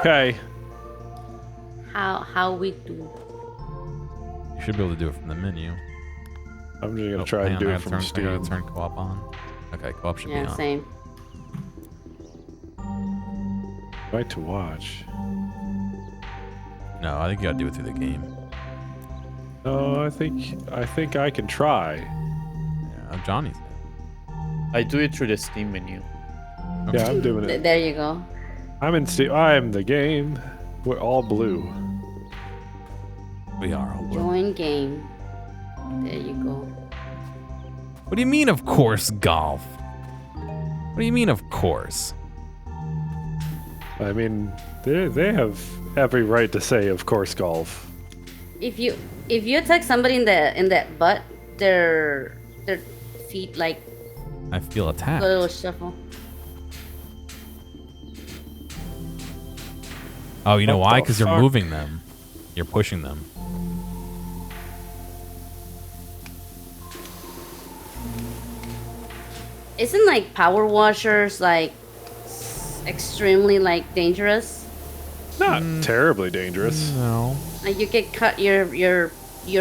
Okay. How we do? You should be able to do it from the menu. I'm just gonna try and do it from I Steam. gotta turn co-op on. Okay, co-op should be Yeah, on. same. Right to watch. No, I think you gotta do it through the game. No, I think I can try. Yeah, Johnny's. I do it through the Steam menu. Okay. Yeah, I'm doing it. There you go. I'm in Steam. I'm the game. We're all blue. We are all blue. Join game. There you go. What do you mean, of course, golf? What do you mean, of course? I mean, they have every right to say, of course, golf. If you attack somebody in that butt, their feet like I feel attacked. a little shuffle. Oh, you know What why? the Because you're fuck? moving them. You're pushing them. Isn't like power washers like extremely like dangerous? Not terribly dangerous. No. Like you get cut your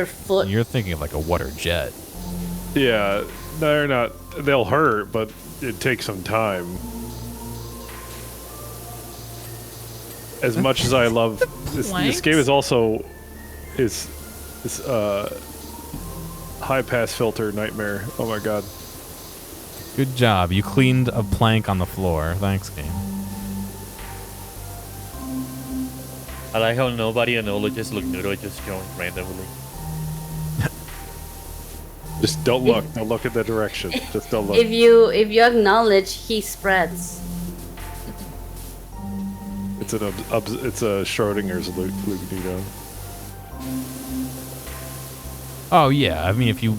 foot. You're thinking of like a water jet. Yeah, they're not. They'll hurt, but it takes some time. As much as I love this game, is also is high pass filter nightmare. Oh my god. Good job. You cleaned a plank on the floor. Thanks, game. I like how nobody and Ola just look noodle just joined randomly. Just don't look. Don't look at the direction. Just don't look. If you acknowledge, he spreads. It's a Schrodinger's Lugnito. Oh yeah. I mean, if you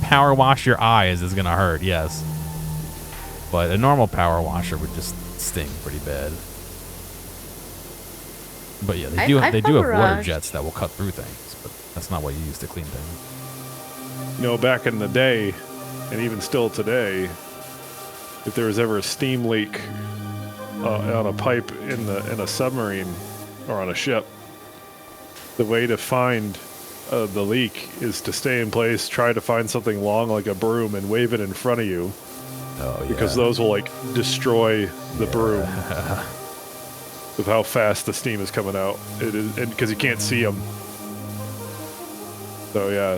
power wash your eyes, is gonna hurt. Yes. But a normal power washer would just sting pretty bad. But yeah, they do have water power-washed. jets that will cut through things, but that's not what you use to clean things. You know, back in the day, and even still today, if there was ever a steam leak on a pipe in a submarine or on a ship, the way to find the leak is to stay in place, try to find something long like a broom, and wave it in front of you. Oh yeah. Because those will like destroy the broom with how fast the steam is coming out. It is, and because you can't see them. So yeah,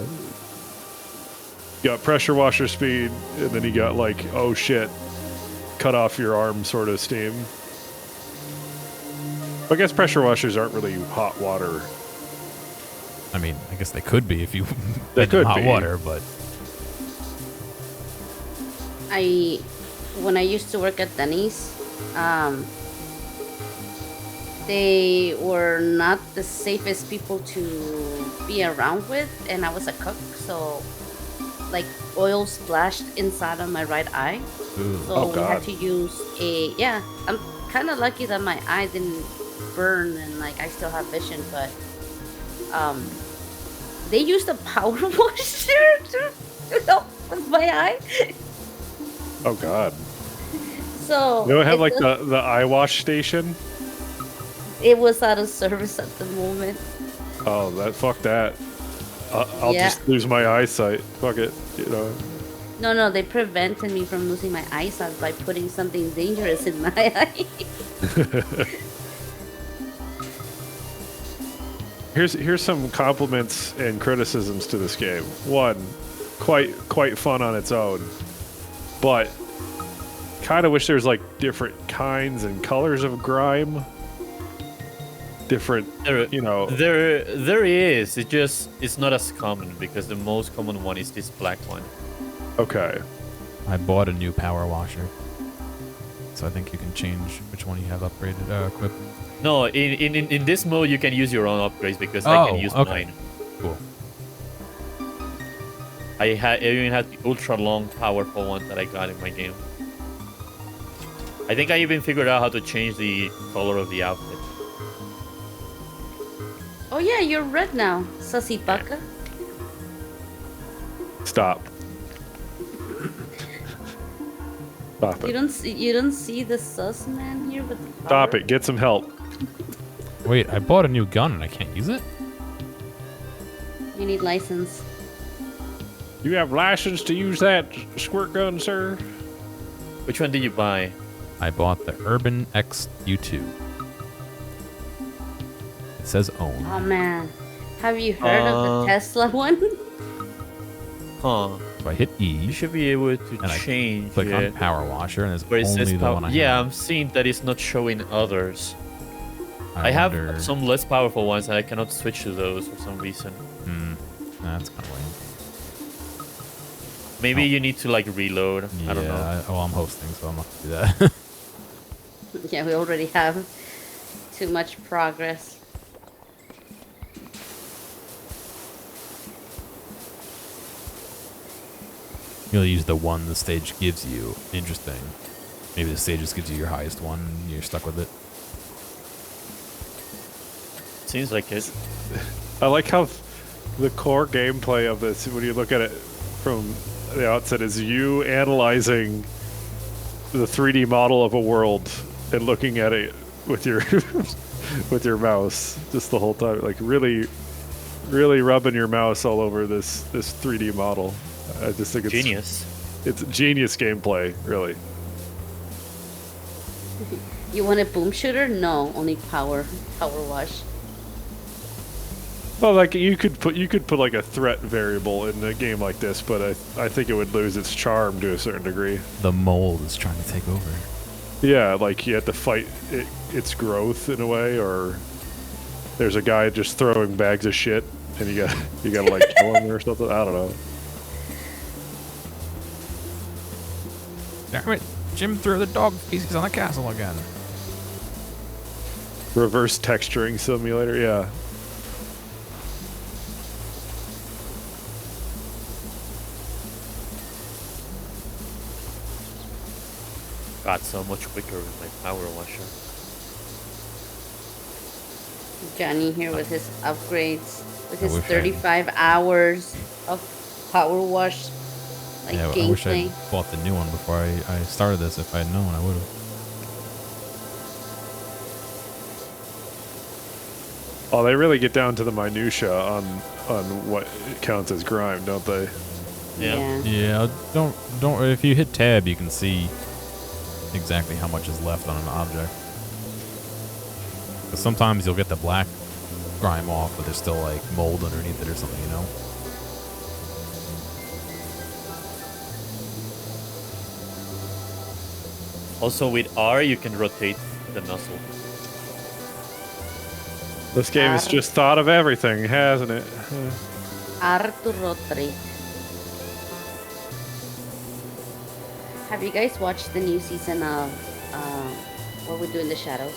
you got pressure washer speed, and then you got like, oh shit, cut off your arm sort of steam. I guess pressure washers aren't really hot water. I mean, I guess they could be if you They put them in could hot be. water, but When I used to work at Denny's, they were not the safest people to be around with, and I was a cook, so like oil splashed inside of my right eye. ooh. So Oh, we God. had to use I'm kind of lucky that my eye didn't burn and like I still have vision, but they used a power washer to help with my eye. Oh god. So They don't have it like was- the eye wash station. it was out of service at the moment. Oh, fuck that. I'll Yeah. just lose my eyesight. Fuck it, you know. No, they prevented me from losing my eyesight by putting something dangerous in my eye. Here's some compliments and criticisms to this game. One, quite fun on its own, but kind of wish there's like different kinds and colors of grime. Different, you know. There is. It's not as common because the most common one is this black one. Okay. I bought a new power washer, so I think you can change which one you have upgraded, equipped. No, in this mode you can use your own upgrades because I can use okay. mine. Cool. I even had the ultra long powerful one that I got in my game. I think I even figured out how to change the color of the outfit. Oh yeah, you're red now, sussy baka. Stop. Stop it. You don't see the sus man here with the power? Stop it. Get some help. Wait, I bought a new gun and I can't use it? You need license. You have license to use that squirt gun, sir? Which one did you buy? I bought the Urban X U2. It says own. Oh man, have you heard of the Tesla one? Huh. So I hit E. You should be able to And I change click on it. Power Washer, and Where it there's only says the power. one I Yeah, have. I'm seeing that it's not showing others. I have wonder- some less powerful ones, and I cannot switch to those for some reason. That's kind of lame. Maybe you need to like reload. Yeah, I don't know. well, I'm hosting, so I'm not gonna do that. Yeah, we already have too much progress. You'll use the one the stage gives you. Interesting. Maybe the stage just gives you your highest one, and you're stuck with it. Seems like it. I like how the core gameplay of this, when you look at it from the outset, is you analyzing the 3D model of a world and looking at it with your with your mouse just the whole time, like really rubbing your mouse all over this 3D model. I just think it's Genius. It's genius gameplay, really. You want a boom shooter? No, only power wash. Well, like you could put like a threat variable in a game like this, but I think it would lose its charm to a certain degree. The mold is trying to take over. Yeah, like you have to fight its growth in a way, or there's a guy just throwing bags of shit, and you gotta like kill him or something. I don't know. Damn it! Jim threw the dog feces on the castle again. Reverse texturing simulator, yeah. Got so much quicker with my power washer. Johnny here with his upgrades, with his wish I- 35 hours of power wash, like Yeah, I wish I gameplay. bought the new one before I started this. If I had known, I would have. Oh, they really get down to the minutia on what counts as grime, don't they? Yeah. Yeah, don't. If you hit tab, you can see exactly how much is left on an object. 'Cause sometimes you'll get the black grime off, but there's still like mold underneath it or something, you know. Also with R, you can rotate the nozzle. This game has just thought of everything, hasn't it? Arturo Tri. Have you guys watched the new season of What We Do in the Shadows?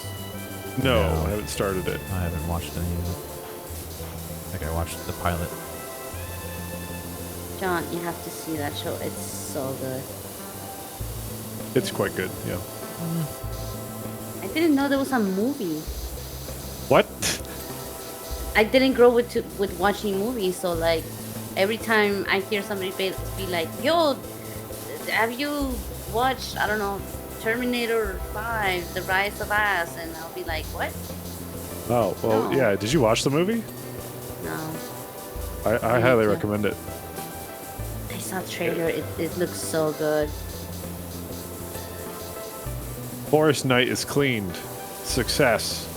No, No. I haven't started it. I haven't watched any of it. I think I watched the pilot. John, you have to see that show. It's so good. It's quite good, yeah. I didn't know there was a movie. What? I didn't grow with watching movies, so like every time I hear somebody be like, "Yo, have you watched, I don't know, Terminator 5, The Rise of Us?" And I'll be like, "What? Oh, well, No. yeah. Did you watch the movie? No." I highly recommend it. I saw the trailer. It looks so good. Forest Night is cleaned. Success.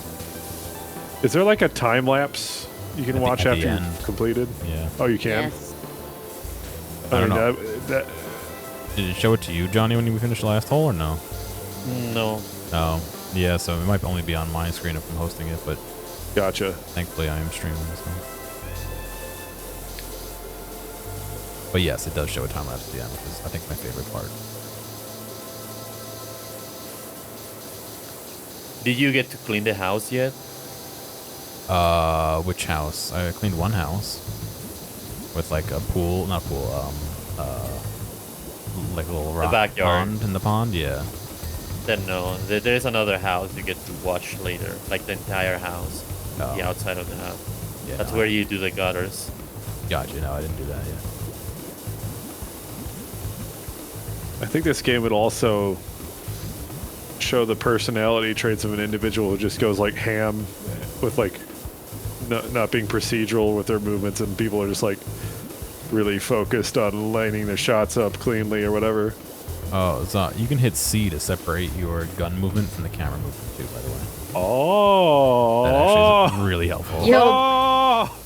Is there like a time lapse you can I think watch at the after end. you've completed? Yeah. Oh, you can? Yes. I don't know. that, Did it show it to you, Johnny, when you finished the last hole, or no? No. Oh, yeah. So it might only be on my screen if I'm hosting it, but gotcha. thankfully I am streaming. So. But yes, it does show a time lapse at the end, which is I think my favorite part. Did you get to clean the house yet? Which house? I cleaned one house with like a pool, not pool, like a little rock backyard. pond in the pond. Yeah. Then no. There's another house you get to watch later, like the entire house, Oh. the outside of the house. Yeah. That's no, where you do the gutters. Gotcha. No, I didn't do that yet. I think this game would also show the personality traits of an individual who just goes like ham with like not being procedural with their movements, and people are just like really focused on lining their shots up cleanly or whatever. Oh, so you can hit C to separate your gun movement from the camera movement too, by the way. Oh, That actually is really helpful. Yo. Oh!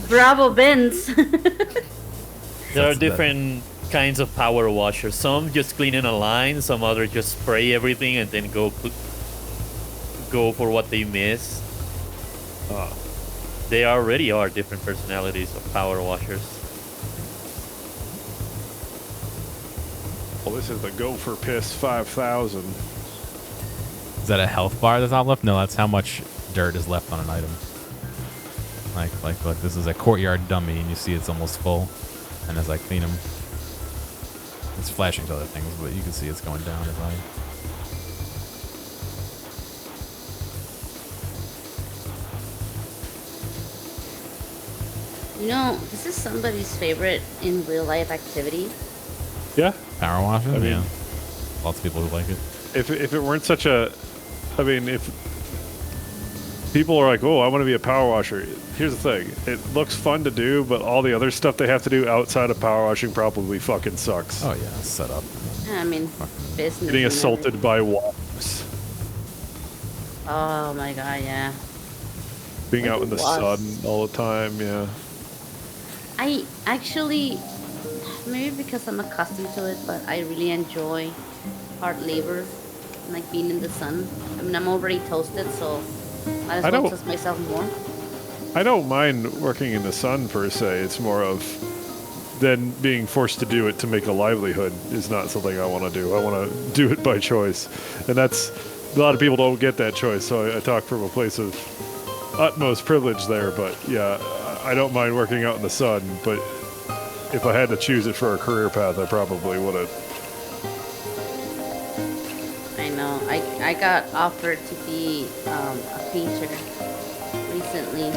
Bravo, Benz. There are different kinds of power washers. Some just clean in a line. Some others just spray everything and then go for what they miss. They already are different personalities of power washers. Well, this is the Go for Piss 5000. Is that a health bar that's not left? No, that's how much dirt is left on an item. Like this is a courtyard dummy, and you see it's almost full. And as I clean them, it's flashing to other things, but you can see it's going down as I. You know, this is somebody's favorite in real life activity. Yeah. Power washing? I mean- Yeah. Lots of people who like it. If it weren't such a, I mean, if people are like, oh, I want to be a power washer. Here's the thing. It looks fun to do, but all the other stuff they have to do outside of power washing probably fucking sucks. Oh, yeah. It's set up. I mean, business. Getting and assaulted by wasps. everything. Oh my god, yeah. Being out in the Wasps. sun all the time, yeah. I actually, maybe because I'm accustomed to it, but I really enjoy hard labor, like being in the sun. I mean, I'm already toasted, so might as I well don't- toast myself more. I don't mind working in the sun per se. It's more of then being forced to do it to make a livelihood is not something I want to do. I want to do it by choice. And that's, a lot of people don't get that choice. So I talk from a place of utmost privilege there. But yeah, I don't mind working out in the sun. But if I had to choose it for a career path, I probably wouldn't. I know. I got offered to be a painter recently.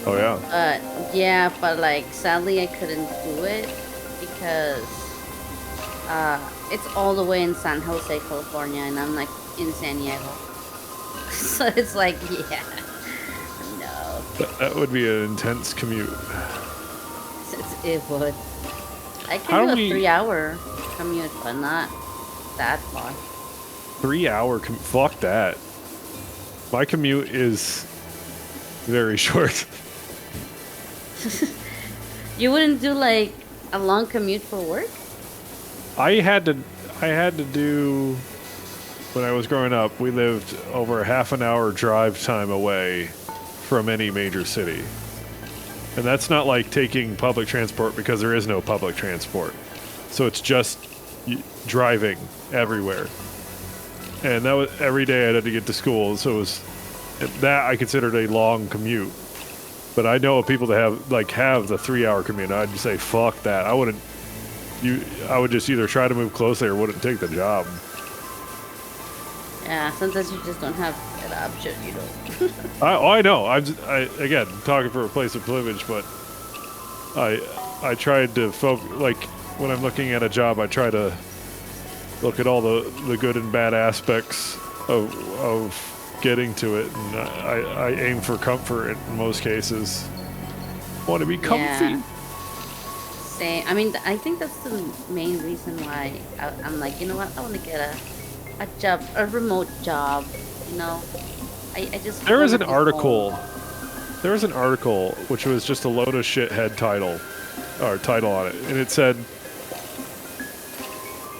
Oh, yeah. But yeah, but like sadly I couldn't do it because it's all the way in San Jose, California, and I'm like in San Diego. So it's like, yeah, no, That would be an intense commute. it would. I How can do many- a 3-hour commute, but not that far. 3-hour commute. Fuck that. My commute is very short. You wouldn't do like a long commute for work? I had to do, when I was growing up, we lived over a half an hour drive time away from any major city. And that's not like taking public transport because there is no public transport. So it's just driving everywhere. And that was every day I had to get to school. So it was that I considered a long commute. But I know of people that have the 3-hour commute. I'd say fuck that. I wouldn't. I would just either try to move closely or wouldn't take the job. Yeah, sometimes you just don't have that option, you know. I know. I again talking for a place of privilege, but I tried to like when I'm looking at a job, I try to look at all the good and bad aspects of getting to it, and I aim for comfort in most cases. Want to be comfy. Yeah. Same. I mean, I think that's the main reason why I'm like, you know what, I want to get a job, a remote job, you know. I just There was wanna an be article. home. There was an article which was just a load of shithead title on it, and it said,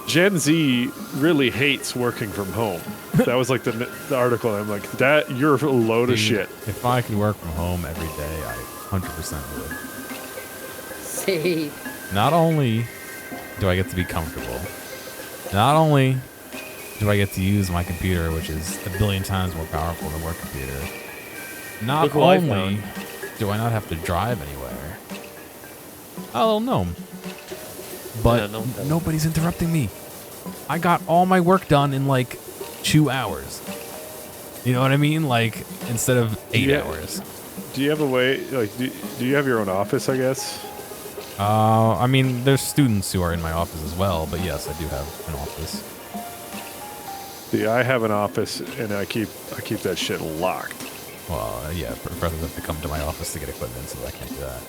Gen Z really hates working from home. That was like the article. And I'm like, that you're a load of Dude, shit. If I could work from home every day, I 100% would. Same. Not only do I get to be comfortable, not only do I get to use my computer, which is a billion times more powerful than work computer, not Look what I only found. do I not have to drive anywhere. Oh, no. But Yeah, no problem. nobody's interrupting me. I got all my work done in like 2 hours. You know what I mean? Like, instead of 8 Yeah. hours. Do you have a way, like, do you have your own office, I guess? I mean, there's students who are in my office as well, but yes, I do have an office. See, I have an office, and I keep that shit locked. Well, yeah, professors have to come to my office to get equipment, so I can't do that.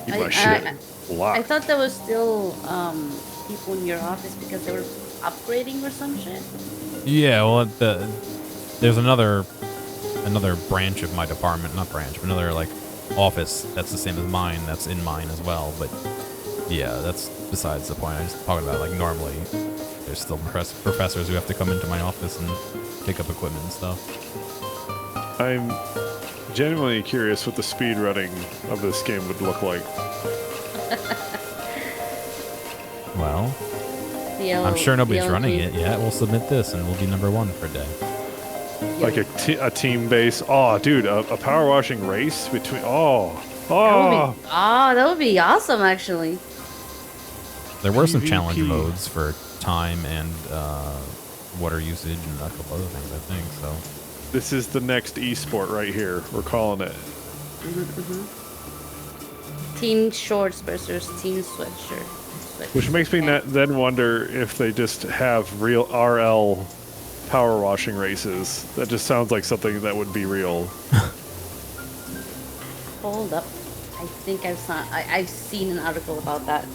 Keep my shit locked. I thought there was still people in your office because they were upgrading or some shit. Yeah, well, there's another branch of my department, not branch, but another like office that's the same as mine. That's in mine as well. But yeah, that's besides the point. I'm just talking about like normally there's still professors who have to come into my office and pick up equipment and stuff. I'm genuinely curious what the speed running of this game would look like. Well, I'm sure nobody's running it yet. We'll submit this and we'll be #1 for a day. Like a team base. Oh, dude, a power washing race between. That would be awesome, actually. There were some PvP. challenge modes for time and water usage and a couple other things, I think. So This is the next esport right here. We're calling it. Team shorts versus team sweatshirt. Which makes me then wonder if they just have real RL power washing races. That just sounds like something that would be real. Hold up. I think I've seen an article about that.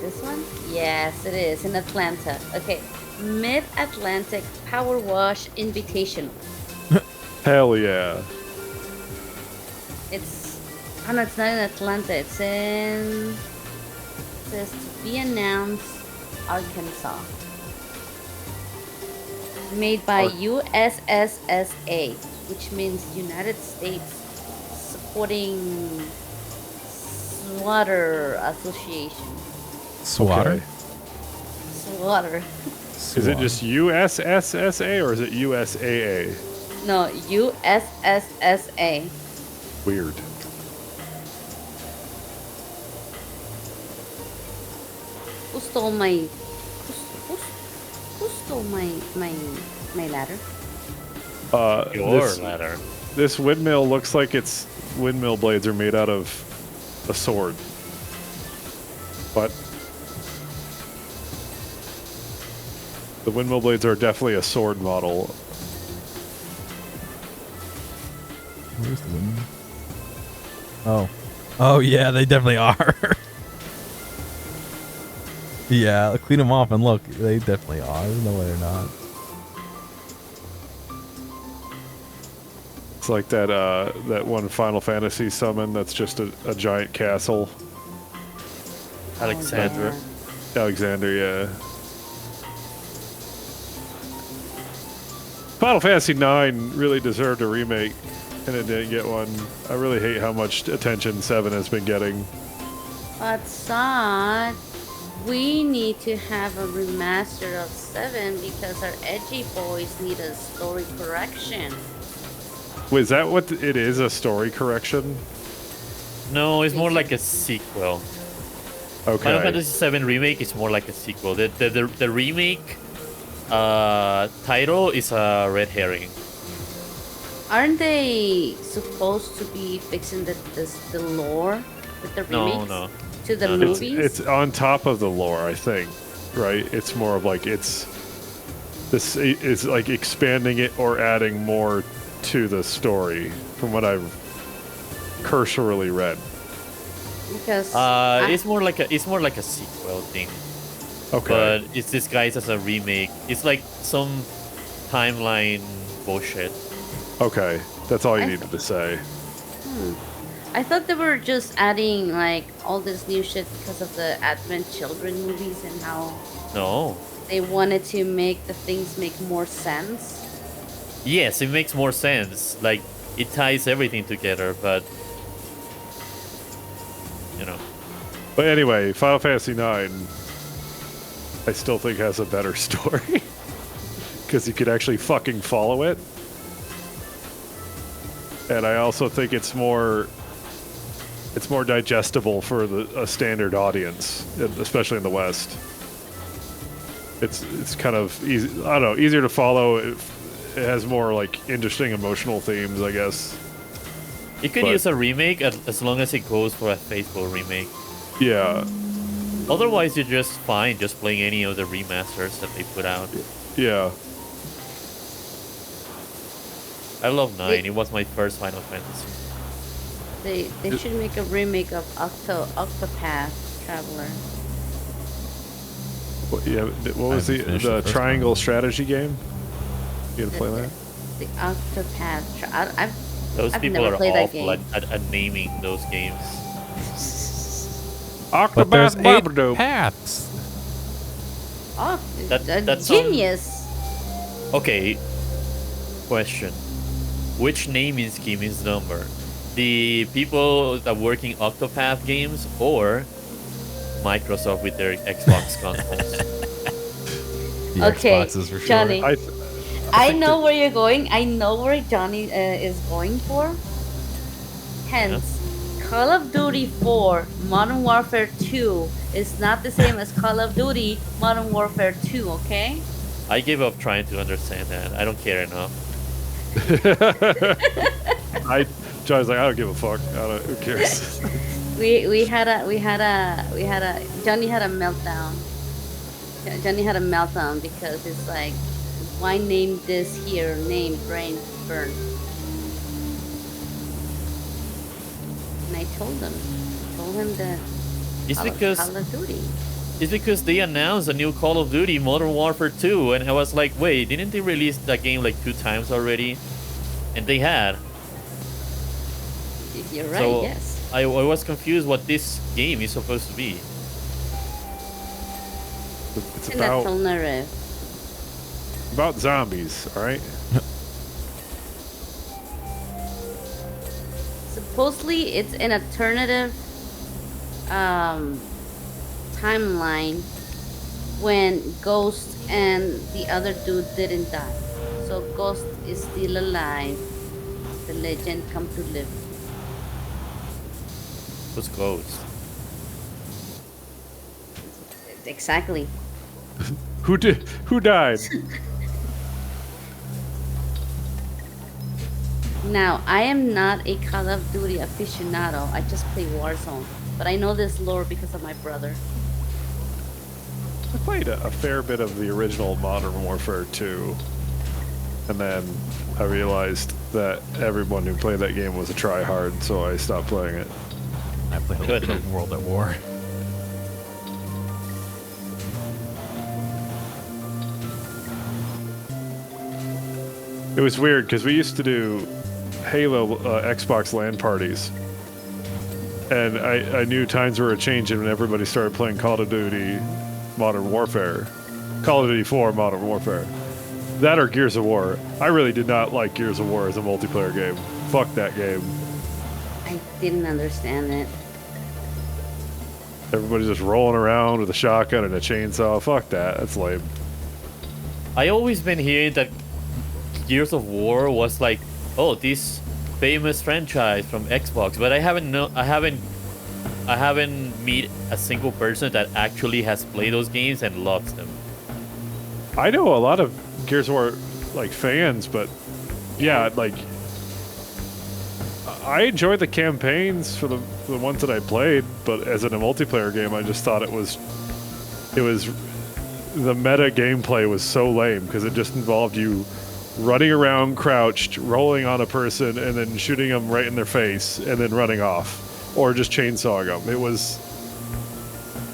This one? Yes, it is in Atlanta. Okay, Mid-Atlantic Power Wash Invitational. Hell yeah. It's no, it's not in Atlanta. It's in. It says to be announced, Arkansas. Made by USSSA, which means United States Supporting Slaughter Association. Swatter? Okay. Slaughter. Is it just USSSA or is it USAA? No, USSSA. Weird. Who stole my? Who stole my ladder? Your ladder. This windmill looks like its windmill blades are made out of a sword. But the windmill blades are definitely a sword model. Where's the windmill? Oh. Oh, yeah, they definitely are. Yeah, clean them off and look. They definitely are. There's no way they're not. It's like that one Final Fantasy summon that's just a giant castle. Alexandra. Alexander, yeah. Final Fantasy IX really deserved a remake, and it didn't get one. I really hate how much attention 7 has been getting. But Zott, we need to have a remaster of 7 because our edgy boys need a story correction. Wait, is that what it is? A story correction? No, it's more like a sequel. Final Okay. Fantasy VII Remake is more like a sequel. The remake title is a red herring. Aren't they supposed to be fixing the lore with the remakes No. to the No. movies? It's on top of the lore, I think. Right? It's more of like this is like expanding it or adding more to the story from what I've cursorily read. because It's more like a sequel thing. Okay. But it's disguised as a remake. It's like some timeline bullshit. Okay. That's all you I needed to say. I thought they were just adding like all this new shit because of the Advent Children movies and how No. they wanted to make the things make more sense. Yes, it makes more sense. Like it ties everything together, but you know. But anyway, Final Fantasy IX, I still think has a better story because you could actually fucking follow it, and I also think it's more digestible for a standard audience, especially in the West. It's kind of easy. I don't know, easier to follow. It has more like interesting emotional themes, I guess. You could use a remake as long as it goes for a faithful remake. Yeah. Otherwise, you're just fine just playing any of the remasters that they put out. Yeah. I love 9. It was my first Final Fantasy. They should make a remake of Octopath Traveler. What was the triangle strategy game? You gonna play that? The Octopath. Those I've people never are played that awful game. at naming those games. But there's Octopath 8 Babadoo. paths. Oh, That's genius. Okay. Question. Which naming scheme is dumber? The people that work in Octopath games or Microsoft with their Xbox consoles? The Okay, Xboxes for sure. Johnny. I think know where you're going. I know where Johnny is going for. Hence, Call of Duty 4 Modern Warfare 2 is not the same as Call of Duty Modern Warfare 2, okay? I gave up trying to understand that. I don't care enough. Johnny's like, I don't give a fuck. Who cares? Johnny had a meltdown. Johnny had a meltdown because it's like, why name this here? Name brain burn. And I told him that It's because Call of Duty. It's because they announced a new Call of Duty Modern Warfare 2, and I was like, wait, didn't they release that game like 2 times already? And they had. You're right. So Yes. I was confused what this game is supposed to be. It's And that's about narrative. zombies, all right? Supposedly, it's an alternative timeline when Ghost and the other dude didn't die. So Ghost is still alive. The legend come to live. Who's Ghost? Exactly. Who died? Now, I am not a Call of Duty aficionado. I just play Warzone. But I know this lore because of my brother. I played a fair bit of the original Modern Warfare 2, and then I realized that everyone who played that game was a tryhard, so I stopped playing it. I played a little bit of World at War. It was weird because we used to do Halo Xbox LAN parties, and I knew times were changing when everybody started playing Call of Duty Modern Warfare, Call of Duty 4 Modern Warfare. That or Gears of War. I really did not like Gears of War as a multiplayer game. Fuck that game. I didn't understand it. Everybody's just rolling around with a shotgun and a chainsaw. Fuck that. That's lame. I always been hearing that Gears of War was like, oh, this famous franchise from Xbox, but I haven't met a single person that actually has played those games and loves them. I know a lot of Gears of War like fans, but yeah, like I enjoyed the campaigns for the ones that I played, but as in a multiplayer game, I just thought it was the meta gameplay was so lame because it just involved you running around crouched, rolling on a person, and then shooting them right in their face, and then running off, or just chainsawing them. It was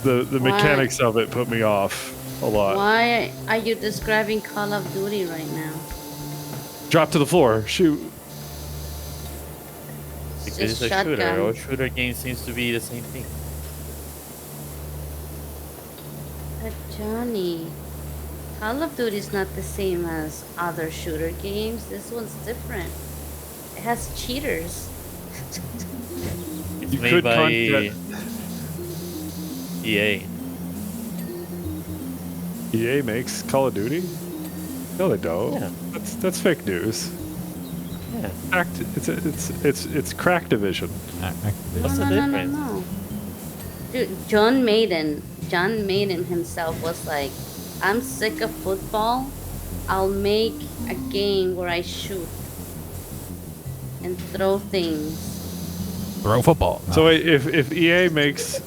the mechanics of it put me off a lot. Why are you describing Call of Duty right now? Drop to the floor, shoot. Because Just it's a shooter. shotgun. All shooter games seems to be the same thing. But Johnny, Call of Duty is not the same as other shooter games. This one's different. has cheaters. It's You made could by contact- EA. EA makes Call of Duty? No, they don't. Yeah. That's fake news. Yeah. It's Cracktivision. What's the no, difference? no. Dude, John Maiden himself was like, I'm sick of football. I'll make a game where I shoot and throw things. Throw football. So if EA makes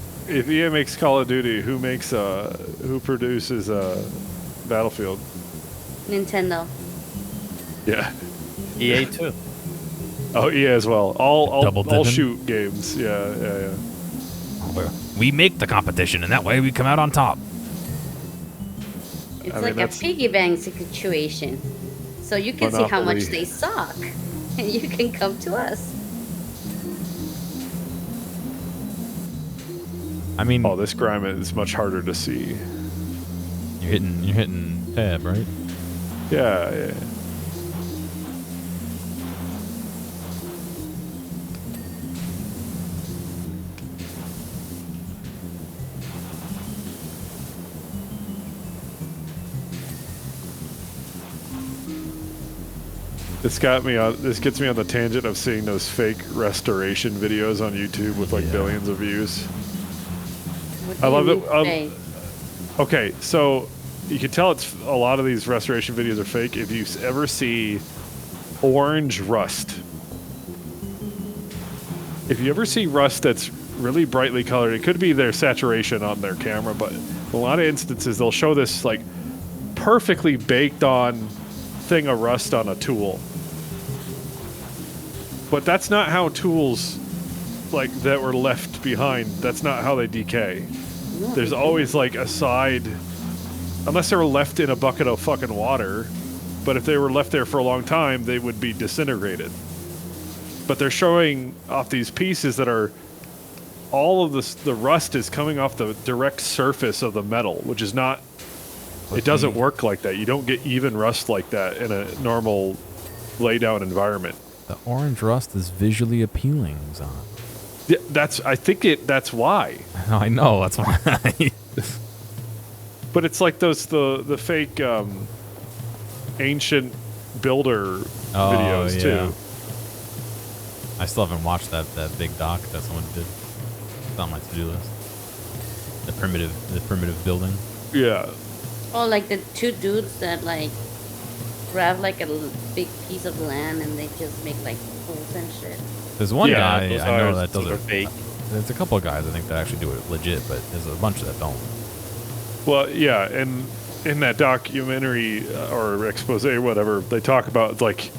Call of Duty, who produces Battlefield? Nintendo. Yeah. EA too. Oh, EA as well. All Double-dipping? shoot games. Yeah. We make the competition, and that way we come out on top. It's I mean, like a that's- piggy bank situation. So you can see how much Monopoly. they suck. And you can come to us. I mean, Oh, this grime is much harder to see. you're hitting tab, right? Yeah. This gets me on the tangent of seeing those fake restoration videos on YouTube with like Yeah. billions of views. What do I you love it. mean fake? Okay, so you can tell it's a lot of these restoration videos are fake if you ever see orange rust. If you ever see rust that's really brightly colored, it could be their saturation on their camera, but in a lot of instances they'll show this like perfectly baked on thing of rust on a tool. But that's not how tools like that were left behind, that's not how they decay. There's always like a side, unless they were left in a bucket of fucking water, but if they were left there for a long time, they would be disintegrated. But they're showing off these pieces that are, all of this, the rust is coming off the direct surface of the metal, which is not, it doesn't work like that. You don't get even rust like that in a normal laydown environment. The orange rust is visually appealing, Zott. Yeah, that's why. I know, that's why. But it's like the fake ancient builder videos too. I still haven't watched that big doc that someone did. It's on my to-do list. The primitive building. Yeah. Oh, like the two dudes that like grab like a big piece of land and they just make like pools and shit. There's one Yeah, guy those I know are that does super it. fake. There's a couple of guys I think that actually do it legit, but there's a bunch that don't. Well, yeah, and in that documentary or expose, whatever, they talk about like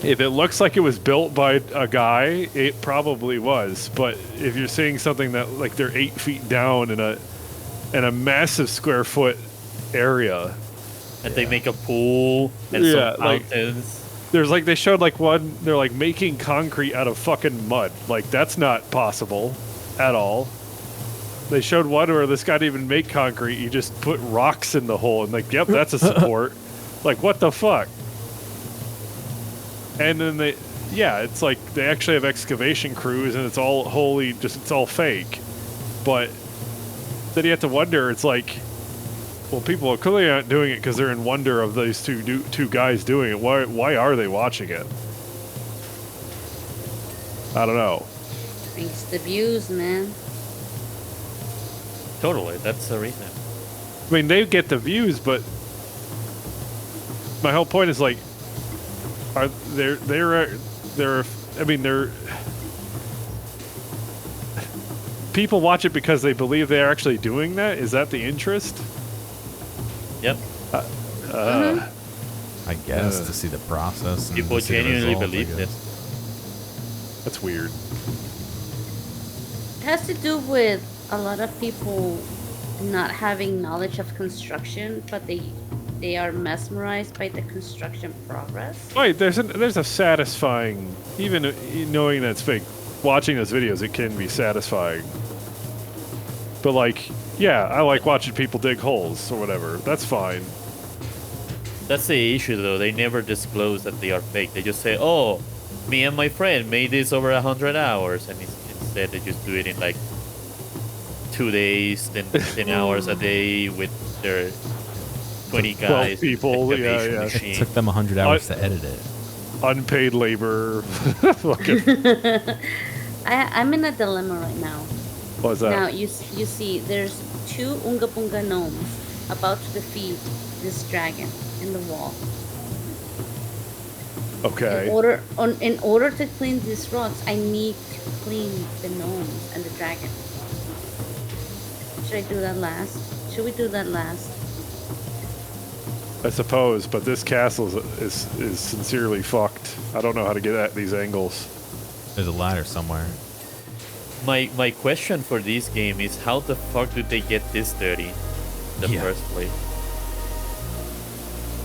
if it looks like it was built by a guy, it probably was. But if you're seeing something that like they're 8 feet down in a massive square foot area, And they make a pool and Yeah, some like- fountains. there's like they showed like one, they're like making concrete out of fucking mud. Like that's not possible at all. They showed one where this guy didn't even make concrete. You just put rocks in the hole and like, yep, that's a support. Like what the fuck? And then it's like they actually have excavation crews and it's all it's all fake. But then you have to wonder, it's like, well, people clearly aren't doing it because they're in wonder of these two guys doing it. Why are they watching it? I don't know. Brings the views, man. Totally, that's the reason. I mean, they get the views, but my whole point is like, are they're I mean, they're people watch it because they believe they're actually doing that. Is that the interest? Yep. I guess to see the process. And People to see the genuinely results, I believe guess. this. That's weird. It has to do with a lot of people not having knowledge of construction, but they are mesmerized by the construction progress. Right, there's a satisfying, even knowing that it's fake, watching those videos, it can be satisfying. But like, yeah, I like watching people dig holes or whatever. That's fine. That's the issue, though. They never disclose that they are fake. They just say, "Oh, me and my friend made this over 100 hours, and instead they just do it in like 2 days, then 10 hours a day with their 20 12 guys. people, yeah, excavation yeah. It machine. took them 100 hours to edit it. Unpaid labor. Fucking, I'm in a dilemma right now. what's that? Now you see, there's 2 Unga Bunga gnomes about to defeat this dragon in the wall. Okay. In order to clean these rocks, I need to clean the gnomes and the dragon. Should I do that last? Should we do that last? I suppose, but this castle is sincerely fucked. I don't know how to get at these angles. There's a ladder somewhere. My question for this game is how the fuck did they get this dirty in the Yeah. first place?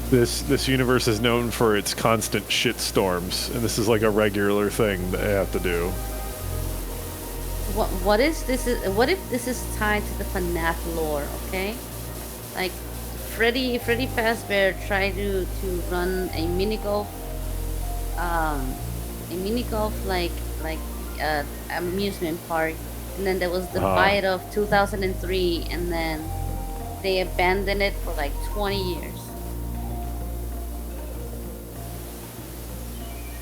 This universe is known for its constant shit storms, and this is like a regular thing that they have to do. What if this is tied to the FNAF lore? Okay, like Freddy Fazbear tried to run a mini golf like amusement park, and then there was the fight of 2003, and then they abandoned it for like 20 years.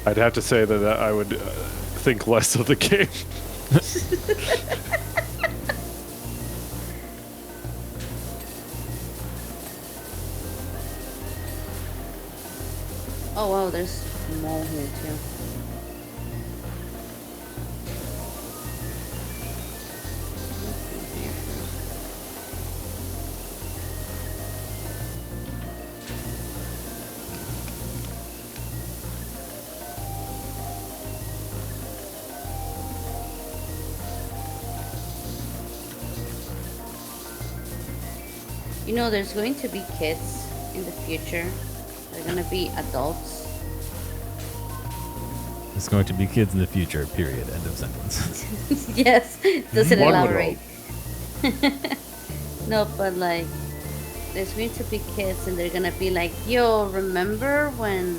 I'd have to say that I would think less of the game. Oh wow, there's more here too. You know, there's going to be kids in the future. They're gonna be adults. There's going to be kids in the future, period. End of sentence. Yes, doesn't One would elaborate. No, but like, there's going to be kids, and they're gonna be like, "Yo, remember when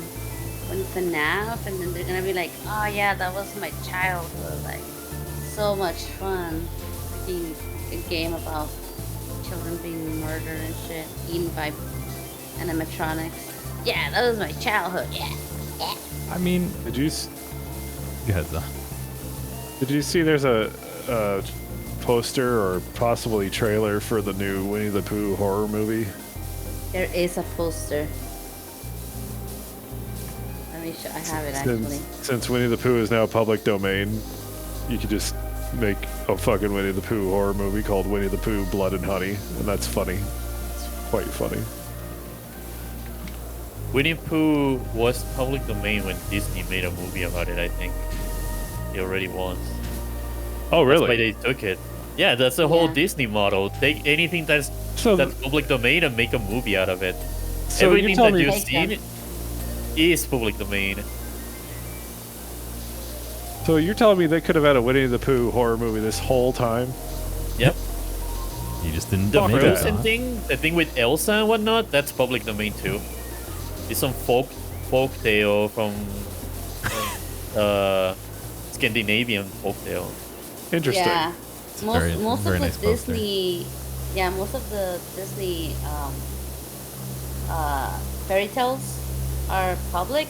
FNAF?" And then they're gonna be like, "Oh yeah, that was my childhood. Like, so much fun. Being a game about children being murdered and shit, eaten by animatronics. Yeah, that was my childhood. Yeah, yeah." I mean, Did you go ahead, Zott. did you see there's a poster or possibly trailer for the new Winnie the Pooh horror movie? There is a poster. Let me show. I have it actually. Since Winnie the Pooh is now public domain, you could just make a fucking Winnie the Pooh horror movie called Winnie the Pooh Blood and Honey, and that's funny. It's quite funny. Winnie Pooh was public domain when Disney made a movie about it, I think. It already was. Oh, That's why really? they took it. Yeah, that's the whole Yeah. Disney model. Take anything that's So, public domain and make a movie out of it. so you're Everything telling that me you've Makes seen sense. is public domain. so you're telling me they could have had a Winnie the Pooh horror movie this whole time? Yep. You just didn't The make Frozen it. thing, the thing with Elsa and whatnot, that's public domain too. It's some folk tale from Scandinavian folk tale. Interesting. Yeah, most very of the nice poster. Disney, yeah, most of the Disney fairy tales are public,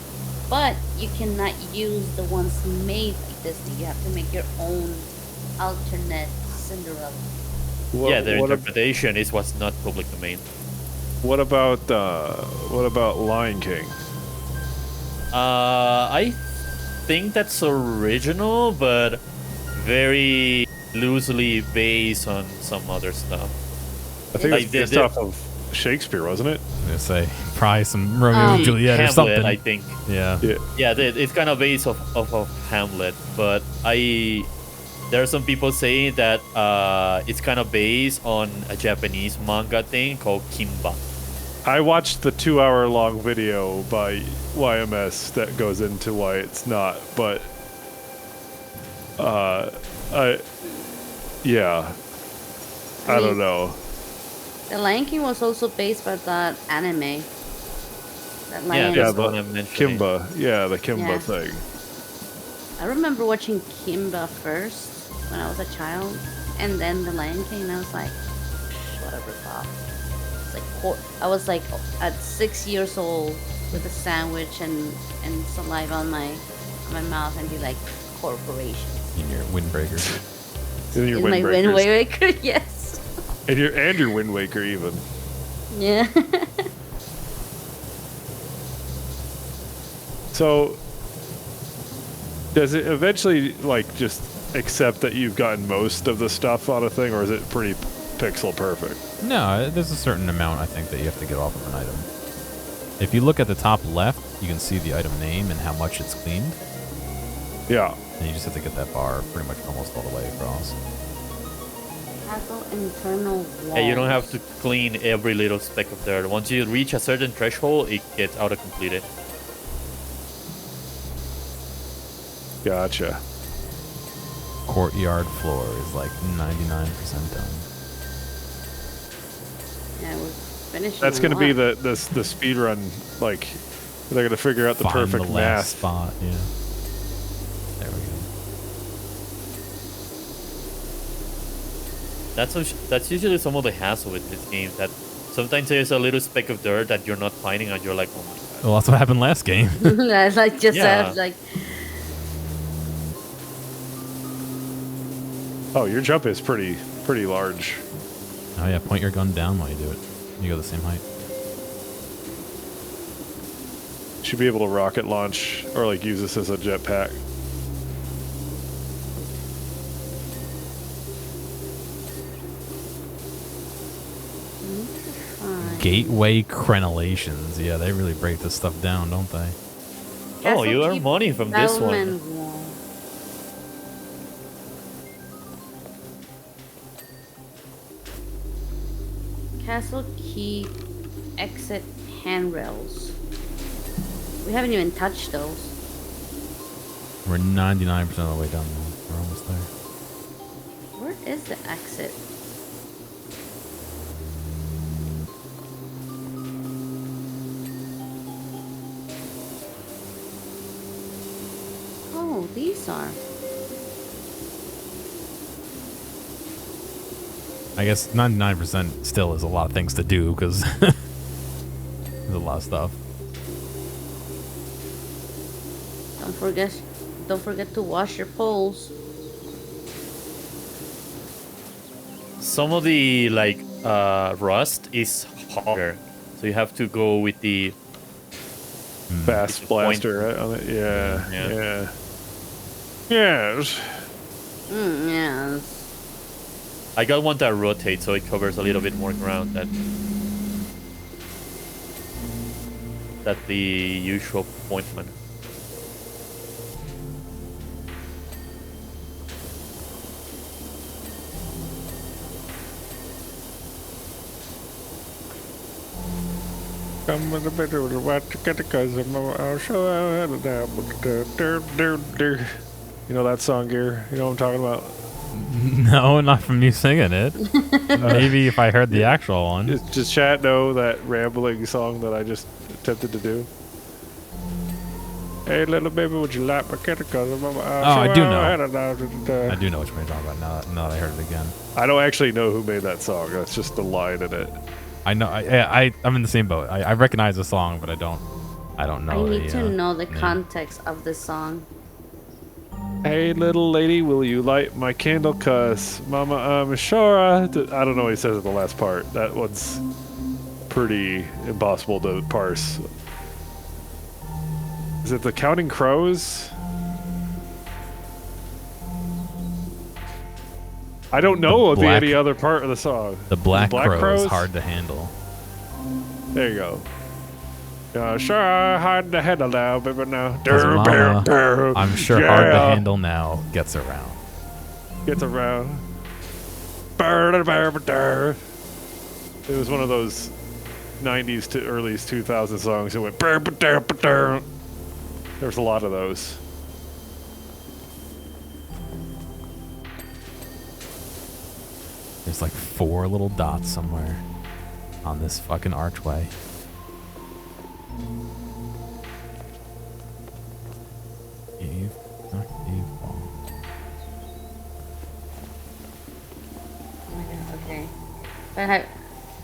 but you cannot use the ones made by Disney. You have to make your own alternate Cinderella. What, Their what, ab- interpretation is what's not public domain. what about Lion King? I think that's original, but very loosely based on some other stuff. I think Like, it's based they- off of Shakespeare, wasn't it? I'm gonna say probably some Romeo and Juliet or Hamlet, something. I think. Yeah. Yeah. Yeah, it's kind of based off of Hamlet, but there are some people saying that it's kind of based on a Japanese manga thing called Kimba. I watched the 2-hour-long video by YMS that goes into why it's not, but I don't know. The Lion King was also based by that anime. That Yeah, Lion. that's the what I'm mentioning. Kimba, the Kimba Yeah. thing. I remember watching Kimba first when I was a child, and then The Lion King, and I was like, whatever, Bob. It's like I was like at 6 years old with a sandwich and saliva on my mouth, and be like, corporations. In your windbreaker. In your In my Wind windbreakers. Waker, yes. And your Wind Waker even. Yeah. So, does it eventually like just accept that you've gotten most of the stuff on a thing, or is it pretty pixel perfect? No, there's a certain amount I think that you have to get off of an item. If you look at the top left, you can see the item name and how much it's cleaned. Yeah. And you just have to get that bar pretty much almost all the way across. Castle internal walls. Yeah, you don't have to clean every little speck of dirt. Once you reach a certain threshold, it gets auto-completed. Gotcha. Courtyard floor is like 99% done. Yeah, we're finishing. That's a going to be lot. the speed run. Like, they're going to figure out the Find perfect the math. last spot, yeah. There we go. That's usually some of the hassle with this game. That sometimes there's a little speck of dirt that you're not finding, and you're like, oh my god. Well, that's what happened last game. I like just Yeah. have like. Oh, your jump is pretty large. Oh yeah, point your gun down while you do it. You go the same height. Should be able to rocket launch or like use this as a jetpack. Gateway crenellations. Yeah, they really break this stuff down, don't they? Oh, you Castle earn Keep money from this one. Bellman Wall. Castle Keep exit handrails. We haven't even touched those. We're 99% of the way done now. We're almost there. Where is the exit? Oh, these are. I guess 99% still is a lot of things to do because there's a lot of stuff. Don't forget to wash your poles. Some of the like rust is harder, so you have to go with the Fast Point. blaster, right? On it. Yeah. Yeah. Yeah. Yes. Yeah. I got one that rotates, so it covers a little bit more ground than the usual point one. Come with a bit of the watch to get the cousin. I'll show you how to do. You know that song, Gear? You know what I'm talking about? No, not from you singing it. Maybe if I heard the actual one. Just chat know that rambling song that I just attempted to do. Hey, little baby, would you like my kitty cousin? I do know. I know. do know what you're talking about now that I heard it again. I don't actually know who made that song. That's just the line in it. I know. I'm in the same boat. I recognize the song, but I don't know. I need to know the name. context of the song. Hey, little lady, will you light my candle? Cause Mama, I'm sure I don't know what he says at the last part. That one's pretty impossible to parse. Is it the Counting Crows? I don't know of any other part of the song. The Black Crow Crows? is hard to handle. There you go. Sure, hard to handle now, baby, now. 'Cause Mama, I'm sure hard to Yeah. handle now gets around. Gets around. It was one of those 90s to early 2000 songs that went. There's a lot of those. There's like 4 little dots somewhere on this fucking archway. Eve, Okay.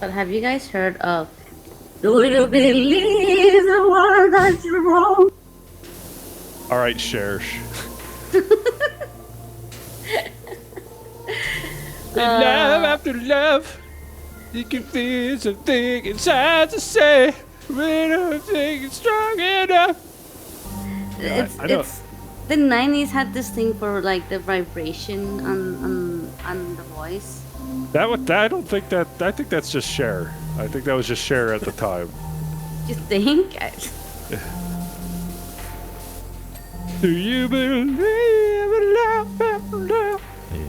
But have you guys heard of Do you believe the world that's wrong? All right, Cher. Love after love, you can feel something inside to say. We don't think it's strong enough. It's the 90s had this thing for like the vibration on the voice. I don't think that. I think that's just Cher. I think that was just Cher at the time. You think? Do you believe in love after love?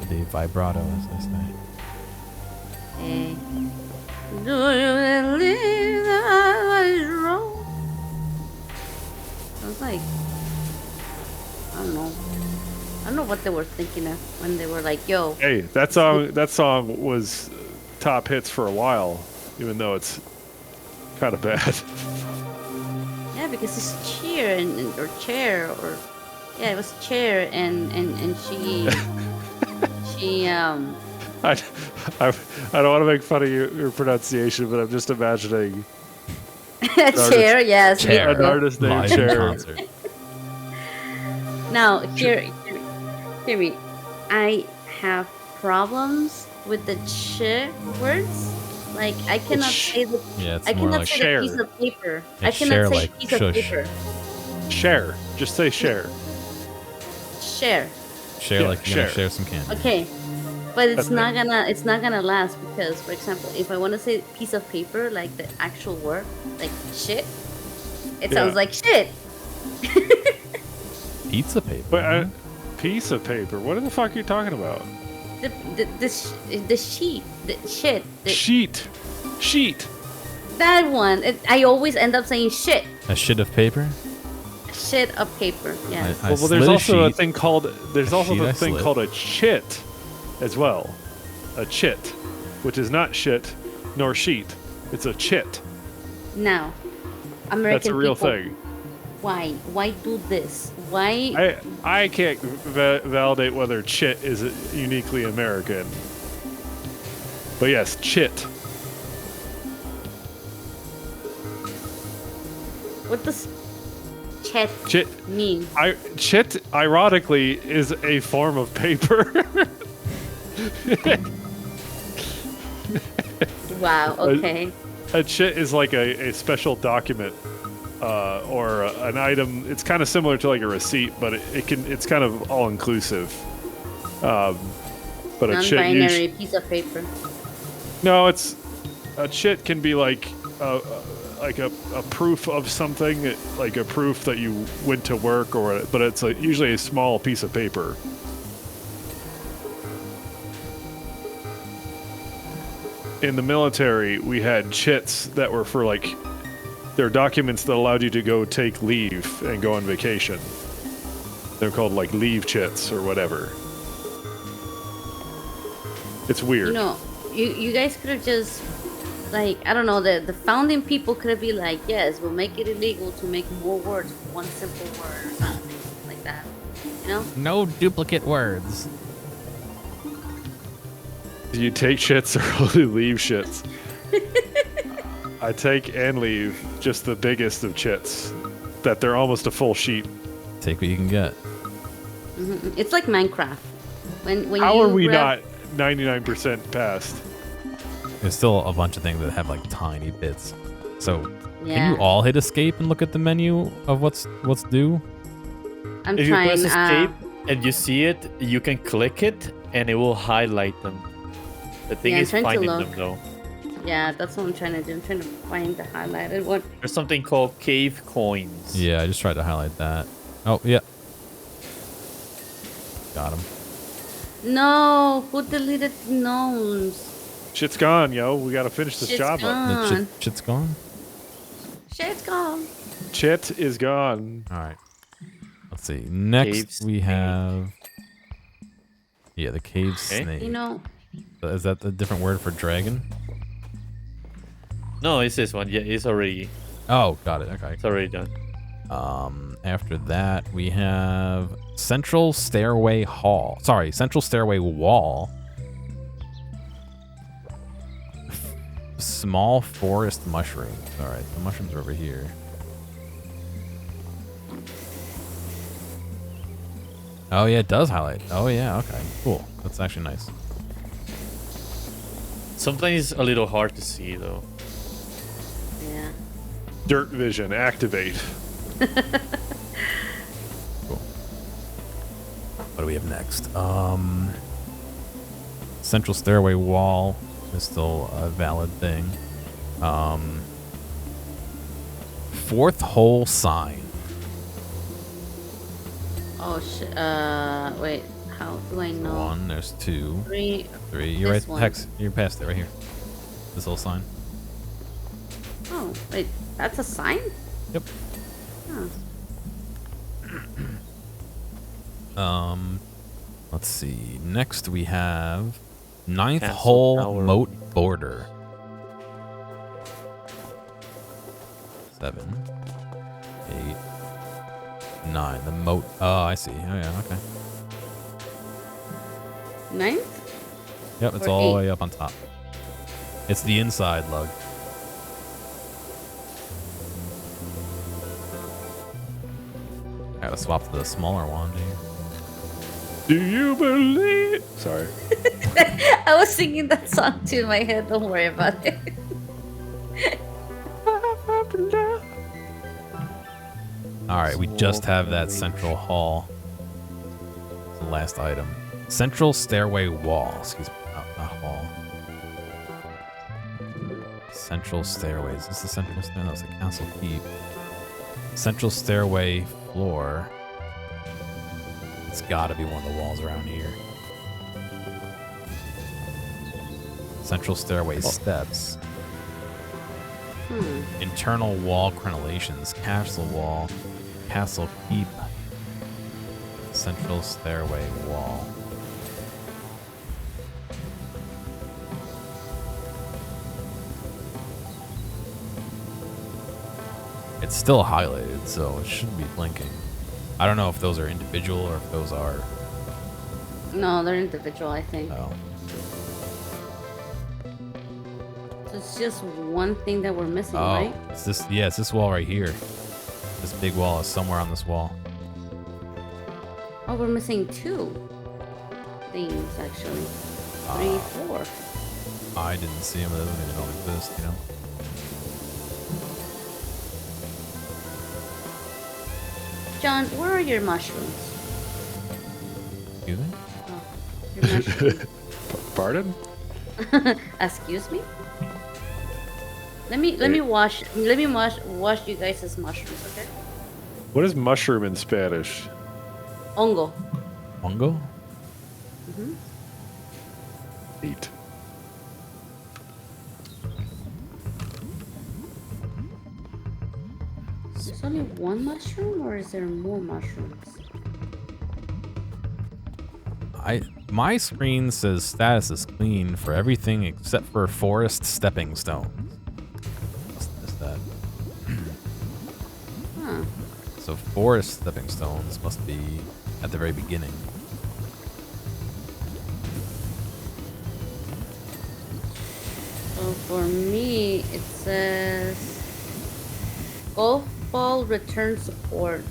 The vibrato, as they say. Hey. Do you believe that what is wrong? I was like, I don't know what they were thinking of when they were like, "Yo." Hey, that song was top hits for a while, even though it's kind of bad. Yeah, because it's cheer or chair or yeah, it was chair and she I don't want to make fun of your pronunciation, but I'm just imagining chair, yes. Chair. an artist named Live in Cher. concert. Now, hear me. I have problems with the ch words. Like I cannot say the Yeah, it's I more cannot like say share. the piece of paper. Yeah, I cannot share say like piece of shush. paper. Cher. Just say Cher. Share. Share Yeah, like you're gonna share. share some candy. Okay. But it's That's not gonna last because, for example, if I want to say piece of paper, like the actual word, like shit, it Yeah. sounds like shit. Pizza paper. But piece of paper. What the fuck are you talking about? The sheet, the shit, Sheet. that one. I always end up saying shit. A shit of paper. Shit of paper. Yeah. I Well, slid there's also a sheet. thing called sheet I slid. called a chit, as well. A chit, which is not shit nor sheet. It's a chit. Now, American That's a real people, thing. Why? Why do this? Why? I can't validate whether chit is uniquely American. But yes, chit. What does chat Chit. mean? Chit, ironically, is a form of paper. Wow. Okay. A chit is like a special document or an item. It's kind of similar to like a receipt, but it's kind of all inclusive. But a chit Non-binary piece of paper. no, it's a chit can be like a proof of something, like a proof that you went to work, but it's usually a small piece of paper. In the military, we had chits that were for like, they're documents that allowed you to go take leave and go on vacation. They're called like leave chits or whatever. It's weird. You know, you guys could have just like I don't know the founding people could have been like, yes, we'll make it illegal to make more words for one simple word or something like that. You know? No duplicate words. Do you take shits or only leave shits? I take and leave just the biggest of chits. That they're almost a full sheet. Take what you can get. It's like Minecraft. When How you are we grab- not 99% past? There's still a bunch of things that have like tiny bits. So can Yeah. you all hit escape and look at the menu of what's due? I'm If you trying. press escape and you see it, you can click it and it will highlight them. The thing Yeah, I'm is trying to finding look. them though. Yeah, that's what I'm trying to do. I'm trying to find the highlighted one. There's something called cave coins. Yeah, I just tried to highlight that. Oh, yeah. Got him. No, who deleted the gnomes? Shit's gone, yo. We gotta finish this Shit's job up. gone. The shit's gone? Shit's gone. Chit is gone. All right. Let's see. Next, Cave we snake. have... Yeah, the cave Okay. snake. You know, Is that a different word for dragon? No, it's this one. Yeah, it's already Oh, got it. Okay. done. After that, we have Central Stairway Hall. Sorry, Central Stairway Wall. Small forest mushrooms. All right, the mushrooms are over here. Oh yeah, it does highlight. Oh yeah, okay, cool. That's actually nice. Sometimes it's a little hard to see though. Yeah. Dirt vision activate. Cool. What do we have next? Central stairway wall is still a valid thing. Fourth hole sign. Oh shit. Wait. How do I know? One, there's two, 3. three. You're right. This one. Hex. You're past it right here. This little sign. Oh wait, that's a sign. Yep. Oh. Let's see. Next we have ninth Castle hole Tower. moat border. 7, 8, 9. The moat. Oh, I see. Oh yeah. Okay. 9th? Yep. It's Or all the 8? way up on top. It's the inside lug. Gotta swap to the smaller one, dude. Do you believe? Sorry. I was singing that song too in my head. Don't worry about it. All right, we Small just have that stairway. central hall. It's the last item. Central stairway wall. Excuse me, not hall. Central stairways. Is this the central stairway? No, it's the castle keep. Central stairway floor. It's got to be one of the walls around here. Central stairway steps. Internal wall crenellations. Castle wall. Castle keep. Central stairway wall. It's still highlighted, so it shouldn't be blinking. I don't know if those are individual or if those are. No, they're individual, I think. Oh. So it's just one thing that we're missing, Oh, right? it's this. Yeah, it's this wall right here. This big wall is somewhere on this wall. Oh, we're missing 2 things actually. 3, 4. I didn't see them. It doesn't mean they don't exist, you know. John, where are your mushrooms? Excuse me? Oh, your mushrooms. Pardon? Excuse me. Let me wash you guys' mushrooms, okay? What is mushroom in Spanish? Hongo. Mongo? Eat. There's only one mushroom, or is there more mushrooms? My screen says status is clean for everything except for forest stepping stones. Must have missed that. Huh. So forest stepping stones must be at the very beginning. So for me, it says golf ball return support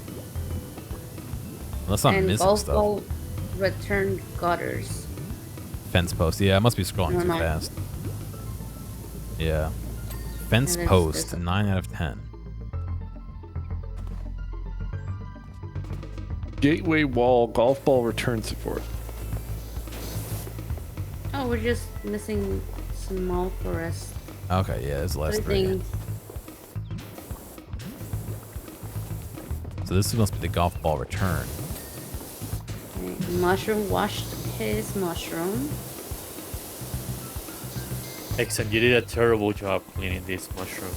Unless I'm and missing golf stuff. ball return gutters. Fence post. Yeah, I must be scrolling Never too mind. fast. Yeah. Fence And there's post, this- 9 out of 10. Gateway wall golf ball return support. Oh, we're just missing small forest. Okay, yeah, it's the last 3. Everything. So this must be the golf ball return. Okay. Mushroom washed his mushroom. Exxon, you did a terrible job cleaning this mushroom.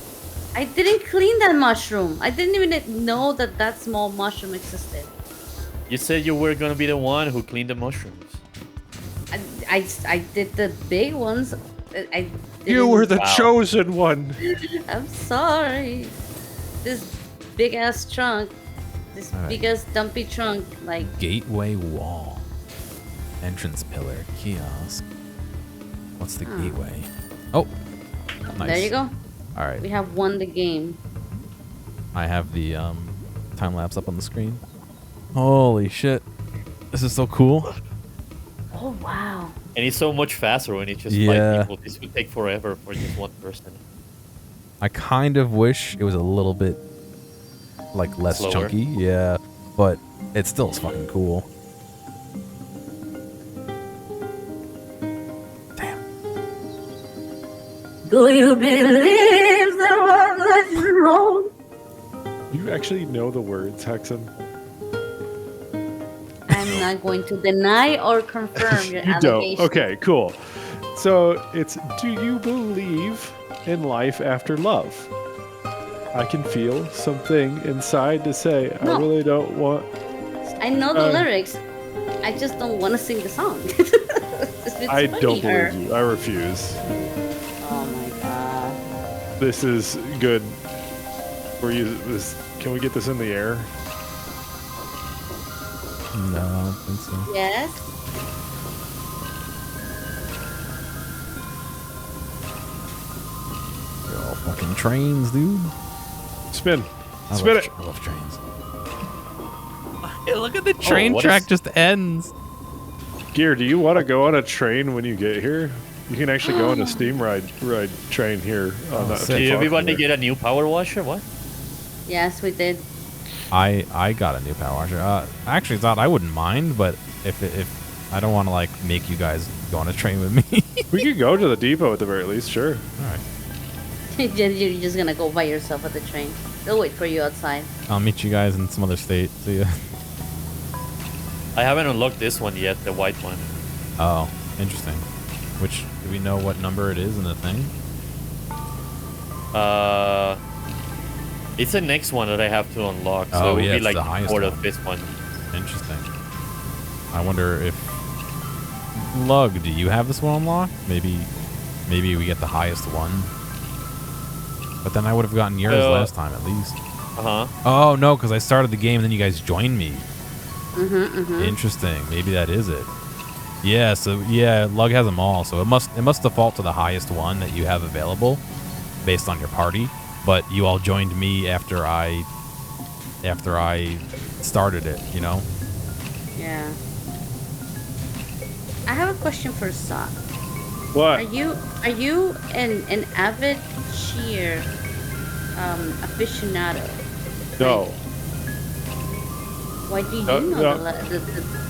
I didn't clean that mushroom. I didn't even know that that small mushroom existed. You said you were gonna be the one who cleaned the mushrooms. I did the big ones. I You were the Wow. chosen one. I'm sorry. This big ass trunk. This Alright. big ass dumpy trunk. Like, Gateway wall. Entrance pillar. Kiosk. What's the gateway? Oh! Nice. There you go. All right. We have won the game. I have the time lapse up on the screen. Holy shit. This is so cool. Oh wow. And it's so much faster when it's just Yeah. 5 people. This would take forever for just one person. I kind of wish it was a little bit like less Slower. chunky. Yeah. But it still is fucking cool. Damn. Do you believe the one that's wrong? You actually know the words, Hexen? I'm not going to deny or confirm your You don't. allegation. Okay, cool. So it's, do you believe in life after love? I can feel something inside to say, I No. really don't want. I know the Uh, lyrics. I just don't want to sing the song. It's I don't funnier. believe you. I refuse. Oh my god. This is good. Can we get this in the air? No, I don't think so. Yes. They're all fucking trains, dude. Spin. I Spin love, it. I love trains. Hey, look at the train what track is- just ends. Gear, do you want to go on a train when you get here? You can actually go on a steam ride train here. On that sick. Did Fuck everybody there. get a new power washer? What? Yes, we did. I got a new power washer. I actually thought I wouldn't mind, but if I don't want to like make you guys go on a train with me. We could go to the depot at the very least, sure. All right, You're just gonna go by yourself at the train. They'll wait for you outside. I'll meet you guys in some other state. See ya. I haven't unlocked this one yet, the white one. Oh, interesting. Which do we know what number it is in the thing? It's the next one that I have to unlock, so Oh, it will yeah, be it's like the highest part one. of this one. Interesting. I wonder if Lug, do you have this one unlocked? Maybe we get the highest one. But then I would have gotten yours last time at least. Uh huh. Oh no, because I started the game and then you guys joined me. Mm-hmm. Interesting. Maybe that is it. Yeah. So yeah, Lug has them all. So it must default to the highest one that you have available, based on your party. But you all joined me after I started it. You know. Yeah. I have a question for Zott. What? Are you an avid cheer aficionado? No. Why do you No, know no.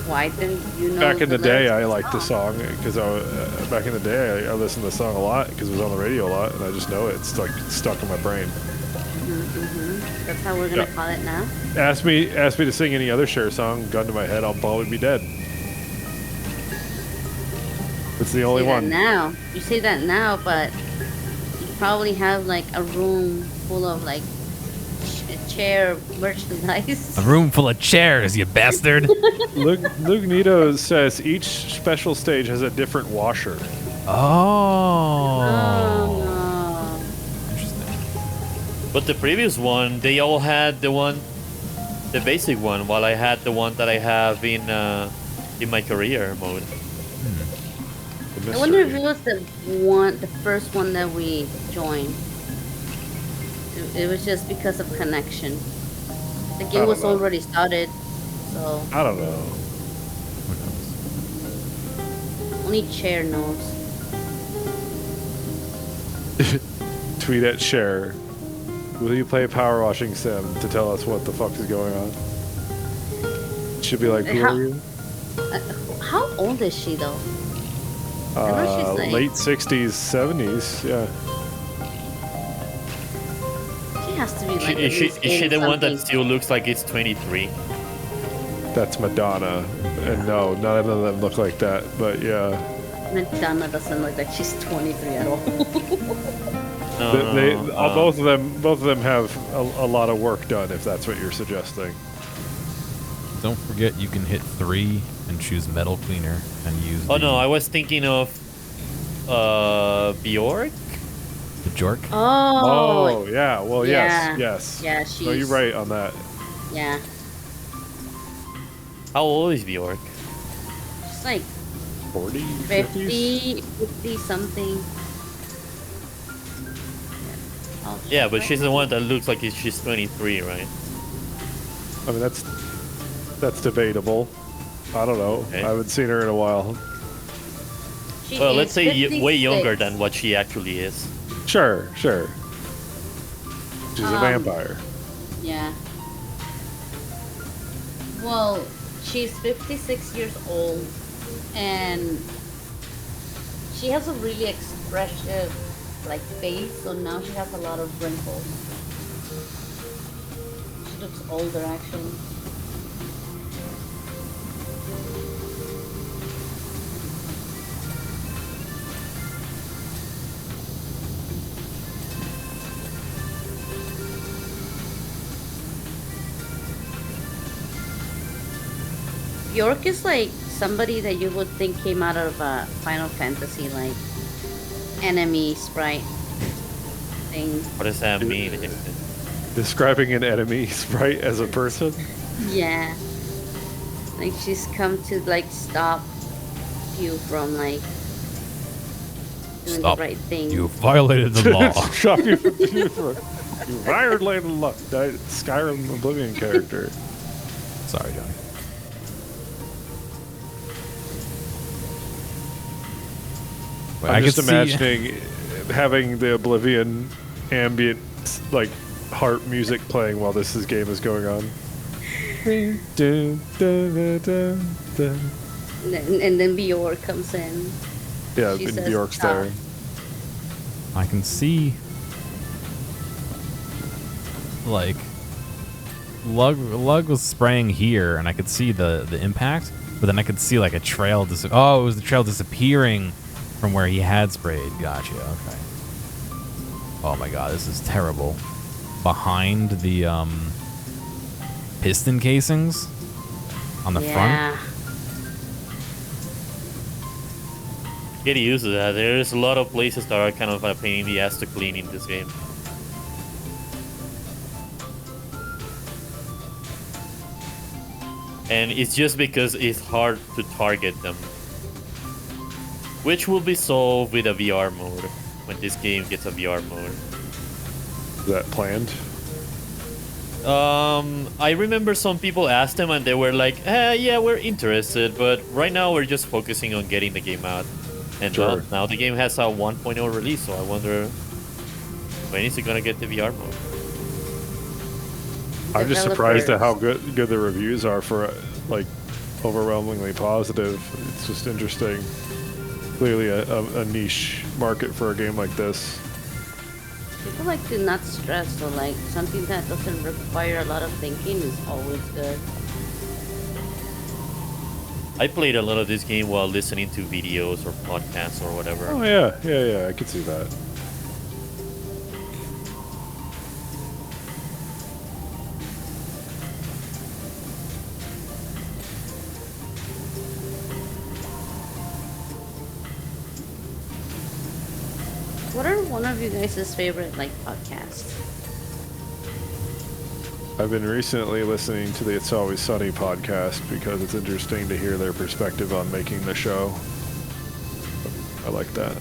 why do you know? Back in the day, lyrics of I liked the song because back in the day I listened to the song a lot because it was on the radio a lot, and I just know it. It's like stuck in my brain. That's how we're gonna Yeah. call it now. Ask me to sing any other Cher song, gun to my head, I'll probably be dead. It's the only Say that one. now. You say that now, but you probably have like a room full of like chair merchandise. A room full of chairs, you bastard. Luke Nito says each special stage has a different washer. Oh. Oh, Interesting. But the previous one, they all had the basic one, while I had the one that I have in my career mode. The I wonder if mystery. it was the first one that we joined. It was just because of connection. The I game don't was know. already started, so I don't know. Who knows? only chair knows. Tweet at Cher. Will you play Power Washing Sim to tell us what the fuck is going on? Should be like, who How- are you? How old is she though? I know she's like- Late 60s, 70s. Yeah. She has to be like. Is at least she the one that 80-something. still looks like it's 23? That's Madonna. And no, none of them look like that. But yeah. Madonna doesn't look like she's 23 at all. They both of them have a lot of work done, if that's what you're suggesting. Don't forget you can hit 3 and choose metal cleaner and use Oh the, no, I was thinking of Bjork. the jork. Oh, yeah. Well, yeah. yes. Yeah, No, she's. you're right on that. Yeah, How old is Bjork? she's like 40, 50s? 50 something. Oh, Yeah, but she's the one that looks like she's 23, right? I mean, that's debatable. I don't know. Okay. I haven't seen her in a while. She Well, is let's say way younger 56. than what she actually is. Sure. She's a Um, vampire. Yeah. Well, she's 56 years old, and she has a really expressive, like, face. So now she has a lot of wrinkles. She looks older, actually. Bjork is like somebody that you would think came out of a Final Fantasy, like enemy sprite thing. What does that mean? Describing an enemy sprite as a person. Yeah. Like she's come to like stop you from like doing Stop. the right thing. You violated the law. Stop you you violated the law. Skyrim Oblivion character. Sorry, Johnny. Wait, I'm just could see- imagining having the Oblivion ambient like harp music playing while this game is going on. Dun, dun, dun, dun, dun. And then Bjork comes in. Yeah, She in says, Bjork's "Stop." there. I can see, like, Lug was spraying here, and I could see the impact, but then I could see like a trail. It was the trail disappearing from where he had sprayed. Gotcha. Okay. Oh my god, this is terrible. Behind the piston casings on the front. Yeah. Get used to that. There's a lot of places that are kind of a pain in the ass to clean in this game. And it's just because it's hard to target them. Which will be solved with a VR mode, when this game gets a VR mode. Is that planned? I remember some people asked them and they were like, yeah, we're interested, but right now we're just focusing on getting the game out. And Sure. now the game has a 1.0 release, so I wonder when is it gonna get the VR mode? I'm just surprised at Developers. how good the reviews are for like overwhelmingly positive. It's just interesting. Clearly a niche market for a game like this. People like to not stress, so like something that doesn't require a lot of thinking is always good. I played a lot of this game while listening to videos or podcasts or whatever. Oh yeah, I could see that. What are one of you guys' favorite like podcasts? I've been recently listening to the It's Always Sunny podcast because it's interesting to hear their perspective on making the show. I like that.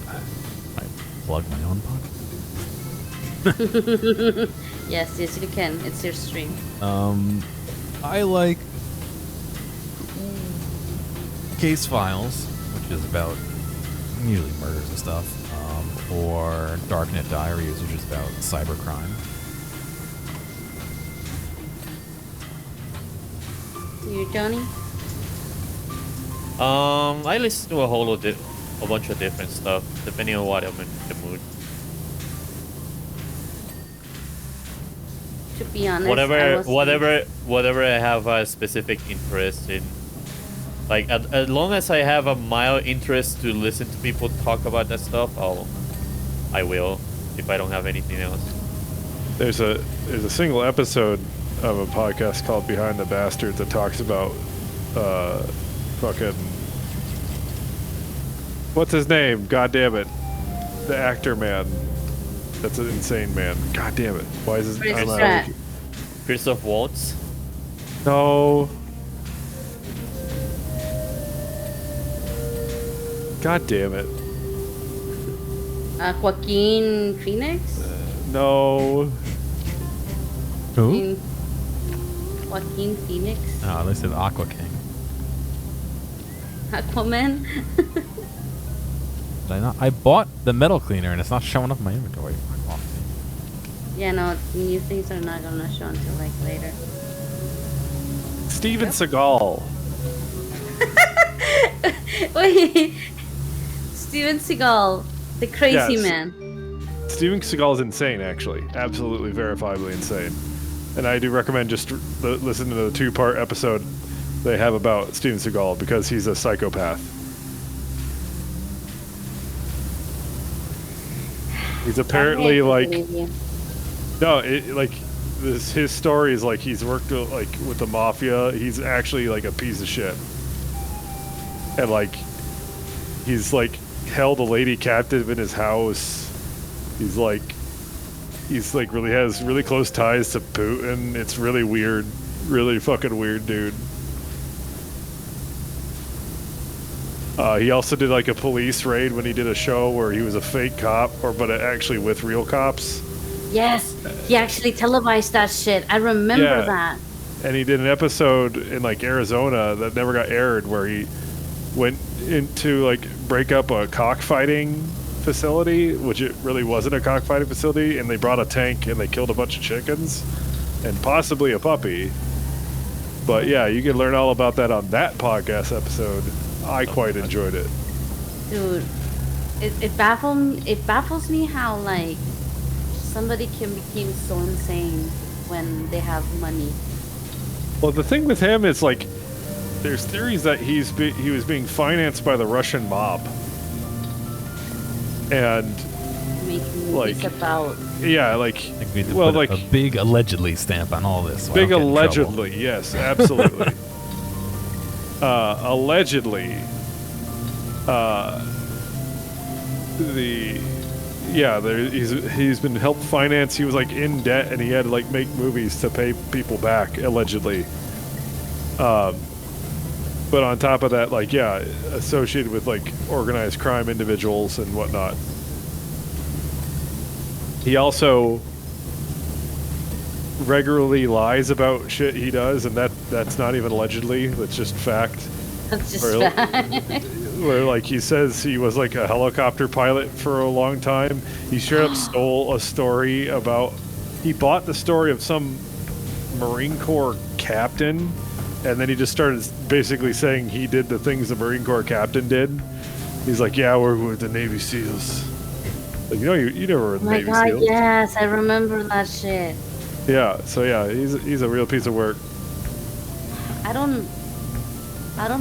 I plug my own podcast. Yes, you can. It's your stream. I like Case Files, which is about usually murders and stuff, or Darknet Diaries, which is about cybercrime. You, Johnny? I listen to a bunch of different stuff depending on what I'm in the mood. To be honest, I was- Whatever I have a specific interest in. Like as long as I have a mild interest to listen to people talk about that stuff, I will. If I don't have anything else. There's a single episode of a podcast called Behind the Bastards that talks about fucking what's his name? God damn it, the actor man. That's an insane man. God damn it. Why is his Chris I'm not- Pratt. Christoph Waltz. No. God damn it. Joaquin Phoenix? No. Who? Joaquin Phoenix. Oh, they said Aqua King. Aquaman. Did I not? I bought the metal cleaner and it's not showing up in my inventory. Fuck off. Yeah, no, new things are not gonna show until like later. Steven Seagal. Wait, Steven Seagal, the crazy Yes. man. Steven Seagal is insane, actually. Absolutely, verifiably insane. And I do recommend just listen to the 2-part episode they have about Steven Seagal because he's a psychopath. He's apparently like no, his story is like he's worked with the mafia. He's actually like a piece of shit, and like he's like held a lady captive in his house. He's like really has really close ties to Putin. It's really weird, really fucking weird, dude. He also did like a police raid when he did a show where he was a fake cop, but actually with real cops. Yes, he actually televised that shit. I remember that. And he did an episode in like Arizona that never got aired where he went into like break up a cockfighting facility, which it really wasn't a cockfighting facility, and they brought a tank and they killed a bunch of chickens and possibly a puppy. But yeah, you can learn all about that on that podcast episode. I quite enjoyed it. Dude, it baffles me how like somebody can become so insane when they have money. Well, the thing with him is like there's theories that he was being financed by the Russian mob. And Making like movies about yeah, like I think we need to well, put like a big allegedly stamp on all this. so I big don't get in trouble. allegedly, yes, absolutely. Allegedly, he's been helped finance. He was like in debt, and he had to like make movies to pay people back, allegedly. But on top of that, like associated with like organized crime individuals and whatnot. He also regularly lies about shit he does, and that's not even allegedly, that's just fact. that's just Where, fact. where like he says he was like a helicopter pilot for a long time. He straight up stole a story about, he bought the story of some Marine Corps captain, and then he just started basically saying he did the things the Marine Corps captain did. He's like, yeah, we're with the Navy SEALs. Like, you never were with Oh the my Navy god, SEALs. yes, I remember that shit. Yeah, so yeah, he's a real piece of work. I don't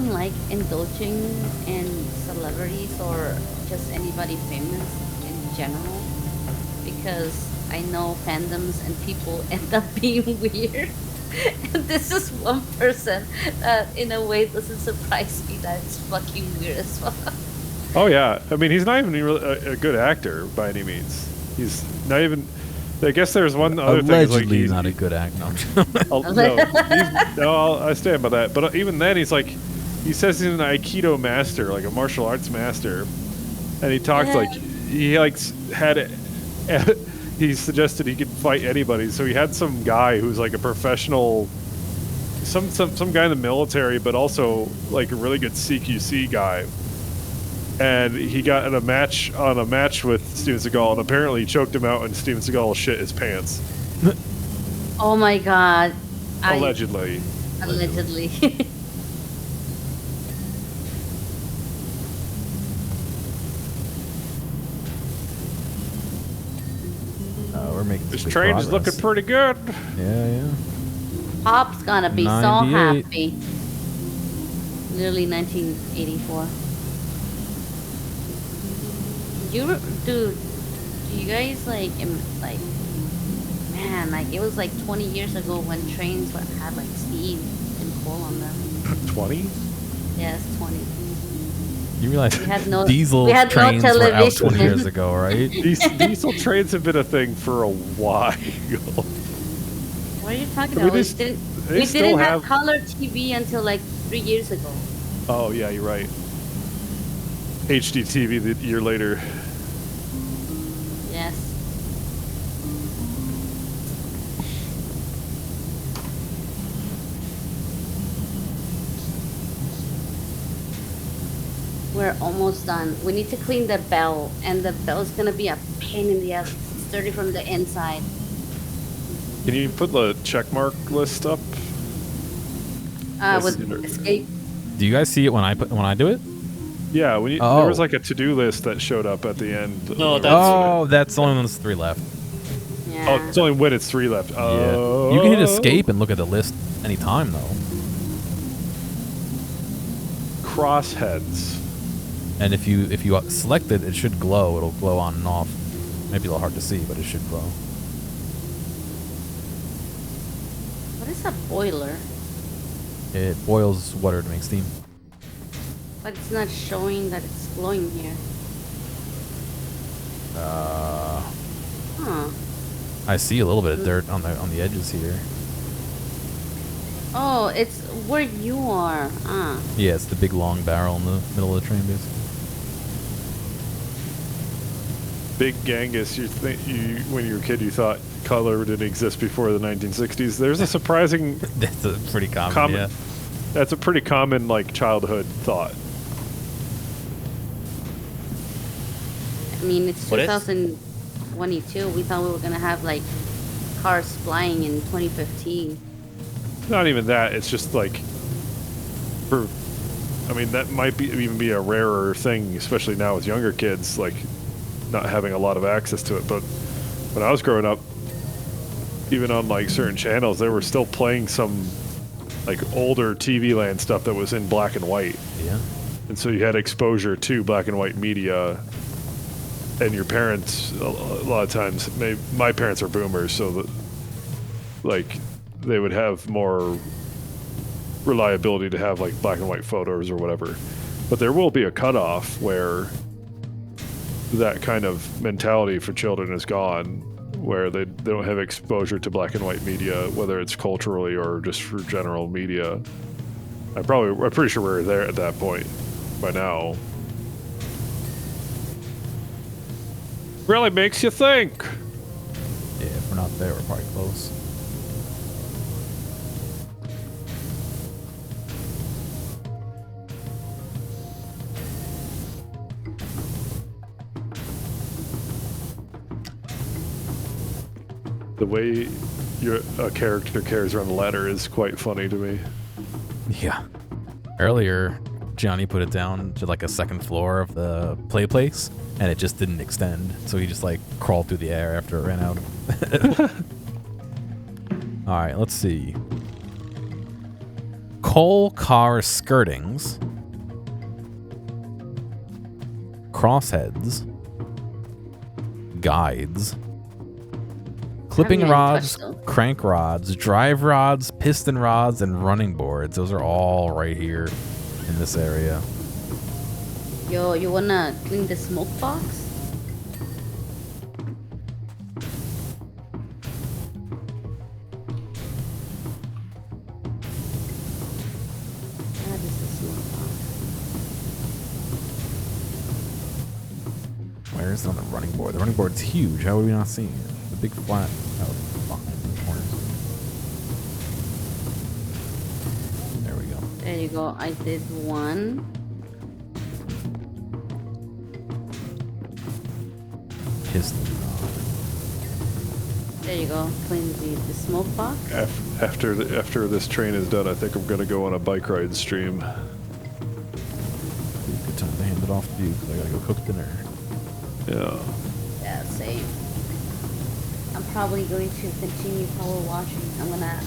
like indulging in celebrities or just anybody famous in general because I know fandoms and people end up being weird. And this is one person that in a way doesn't surprise me that it's fucking weird as fuck. Oh yeah, I mean he's not even really a good actor by any means. He's not even. I guess there's one other thing. Allegedly Like not a good act. No. I stand by that. But even then, he says he's an Aikido master, like a martial arts master, and he talks like he he suggested he could fight anybody. So he had some guy who's like a professional, some guy in the military, but also like a really good CQC guy. And he got in a match with Steven Seagal, and apparently he choked him out, and Steven Seagal shit his pants. Oh my god. Allegedly. Allegedly. We're making This some good train is progress. looking pretty good. Yeah. Pop's gonna be so 98. happy. Literally 1984. Dude, do you guys like, man, like it was like 20 years ago when trains had like steam and coal on them. 20? Yes, 20. You realize We had no- diesel we had no trains were out 20 television. years ago, right? Diesel trains have been a thing for a while. What are you talking I mean, about? they We still didn't have- have color TV until like 3 years ago. Oh yeah, you're right. HD TV the year later. Yes. We're almost done. We need to clean the bell, and the bell's gonna be a pain in the ass. It's dirty from the inside. Can you put the checkmark list up? With escape. Do you guys see it when I do it? Yeah, when you, Oh. there was like a to-do list that showed up at the end. No, that's- Oh, that's only when there's 3 left. Yeah. Oh, it's only when it's 3 left. Oh. Yeah. You can hit escape and look at the list anytime though. Crossheads. And if you select it, it should glow. It'll glow on and off. Maybe a little hard to see, but it should glow. What is a boiler? It boils water to make steam. But it's not showing that it's glowing here. Huh. I see a little bit of dirt on the edges here. Oh, it's where you are. Ah. Yeah, it's the big long barrel in the middle of the train, basically. Big Genghis, when you were a kid, you thought color didn't exist before the 1960s. There's a surprising That's a pretty common. Yeah. That's a pretty common like childhood thought. I mean, it's What is? 2022. We thought we were gonna have like cars flying in 2015. Not even that. It's just like, that might even be a rarer thing, especially now with younger kids, like not having a lot of access to it. But when I was growing up, even on like certain channels, they were still playing some like older TV land stuff that was in black and white. Yeah. And so you had exposure to black and white media. And your parents, a lot of times, my parents are boomers, so that, like, they would have more reliability to have, like, black and white photos or whatever. But there will be a cutoff where that kind of mentality for children is gone, where they don't have exposure to black and white media, whether it's culturally or just for general media. I'm pretty sure we're there at that point by now. Really makes you think. Yeah, if we're not there, we're probably close. The way a character carries around the ladder is quite funny to me. Yeah. Earlier, Johnny put it down to like a second floor of the play place, and it just didn't extend. So he just like crawled through the air after it ran out. All right, let's see. Coal car skirtings, crossheads, guides, clipping even rods, touched those. crank rods, drive rods, piston rods, and running boards. Those are all right here in this area. Yo, you wanna clean the smoke box? That is the smoke box. Where is it on the running board? The running board's huge. How are we not seeing it? The big flat out behind the corners. There we go. There you go. I did one. Piston rod. There you go. Clean the smoke box. After this train is done, I think I'm gonna go on a bike ride stream. Good time to hand it off to you because I gotta go cook dinner. Yeah. Yeah, same. I'm probably going to continue power washing. I'm gonna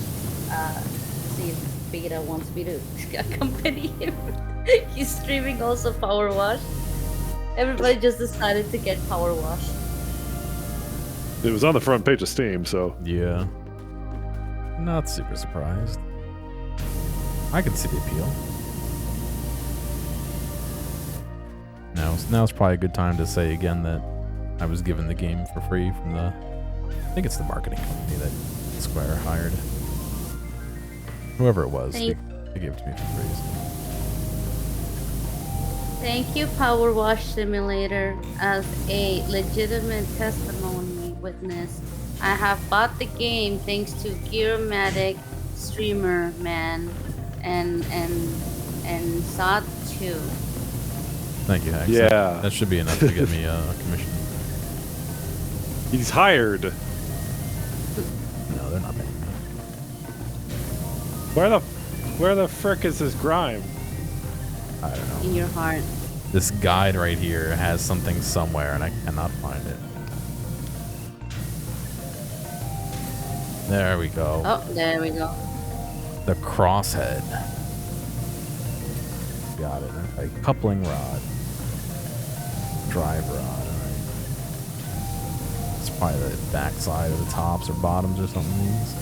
see if Vegeta wants me to accompany him. He's streaming also power wash. Everybody just decided to get power wash. It was on the front page of Steam, so Yeah. Not super surprised. I can see the appeal. Now it's probably a good time to say again that I was given the game for free from the, I think it's the marketing company that Square hired. Whoever it was, they gave it to me for free. So. Thank you, Power Wash Simulator. As a legitimate testimony witness, I have bought the game thanks to Gearmatic Streamer Man and Zott 2. Thank you, Hex. Yeah. That should be enough to get me a commission. He's hired. No, they're not paying me. Where the frick is this grime? I don't know. In your heart. This guide right here has something somewhere, and I cannot find it. There we go. Oh, there we go. The crosshead. Got it. Okay. Coupling rod. Drive rod. Alright. It's probably the back side of the tops or bottoms or something. These.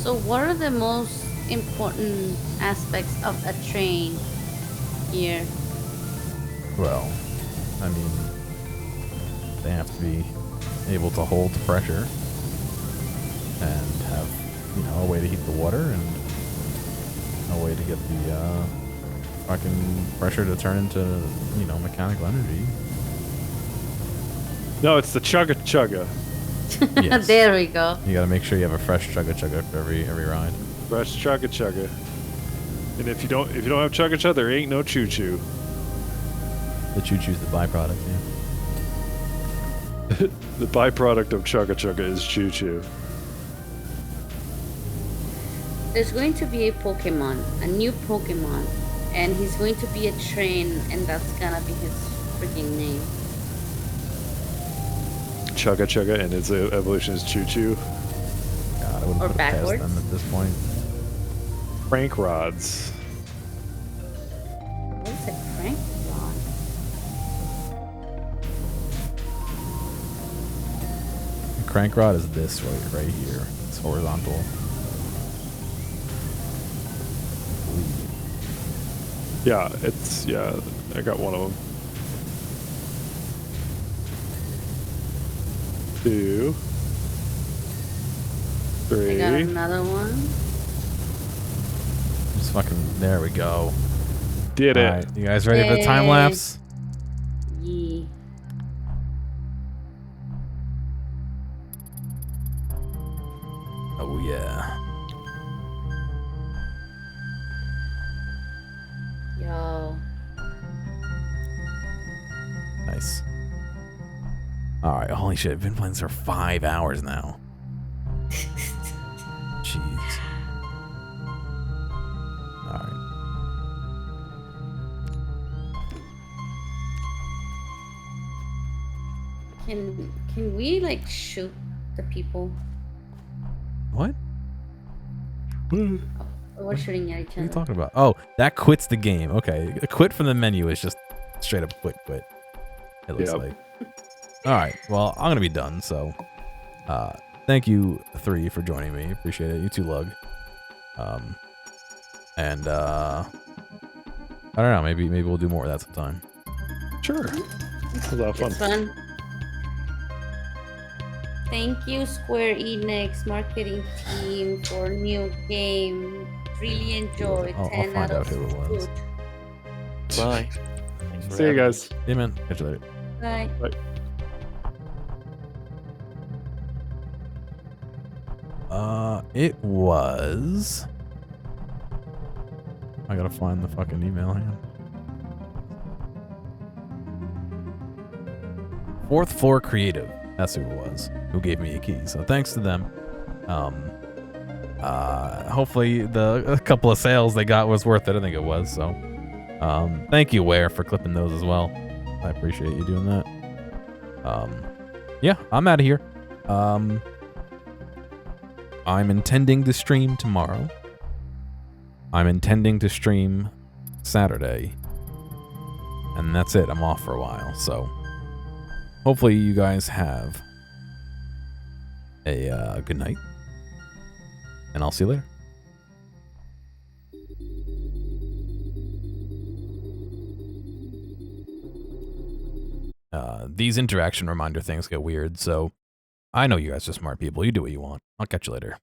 So what are the most important aspects of a train here? Well, I mean, they have to be able to hold the pressure and have, you know, a way to heat the water and a way to get the fucking pressure to turn into, you know, mechanical energy. No, it's the chugga chugga. Yes. There we go. You gotta make sure you have a fresh chugga chugga for every ride. Fresh chugga chugga. And if you don't have chugga chugga, there ain't no choo choo. The choo choo's the byproduct, yeah. The byproduct of chugga chugga is choo choo. There's going to be a Pokemon, a new Pokemon, and he's going to be a train, and that's gonna be his freaking name. Chugga chugga, and its evolution is choo choo. God, I wouldn't Or put it past backwards. them at this point. Crank rods. What is a crank rod? The crank rod is this right here. It's horizontal. Yeah, I got one of them. 2, I got 3. another one. Just fucking, there we go. Did it. Alright, you guys ready for the time Yay. lapse? Yeah. Oh yeah. Yo. Nice. Alright, holy shit, I've been playing this for 5 hours now. Jeez. Alright. Can we like shoot the people? What? Or we're shooting at each What are you other. talking about? Oh, that quits the game. Okay. A quit from the menu is just straight up quit. It looks Yep. like. Alright, well, I'm gonna be done, so thank you 3 for joining me. Appreciate it. You too, Lug. And I don't know, maybe we'll do more of that sometime. Sure. It's a lot of fun. It's fun. Thank you, Square Enix marketing team, for new game. Really enjoyed. I'll 10 find out out of who it was. good. Bye. Thanks for See you having guys. Hey man, catch you later. Bye. It was. I gotta find the fucking email. Hang on. 4th Floor Creative. That's who it was. Who gave me a key. So thanks to them. Hopefully a couple of sales they got was worth it. I think it was. So, thank you, Ware, for clipping those as well. I appreciate you doing that. Yeah, I'm out of here. I'm intending to stream tomorrow. I'm intending to stream Saturday. And that's it. I'm off for a while. So hopefully you guys have a good night. And I'll see you later. These interaction reminder things get weird, so I know you guys are smart people. You do what you want. I'll catch you later.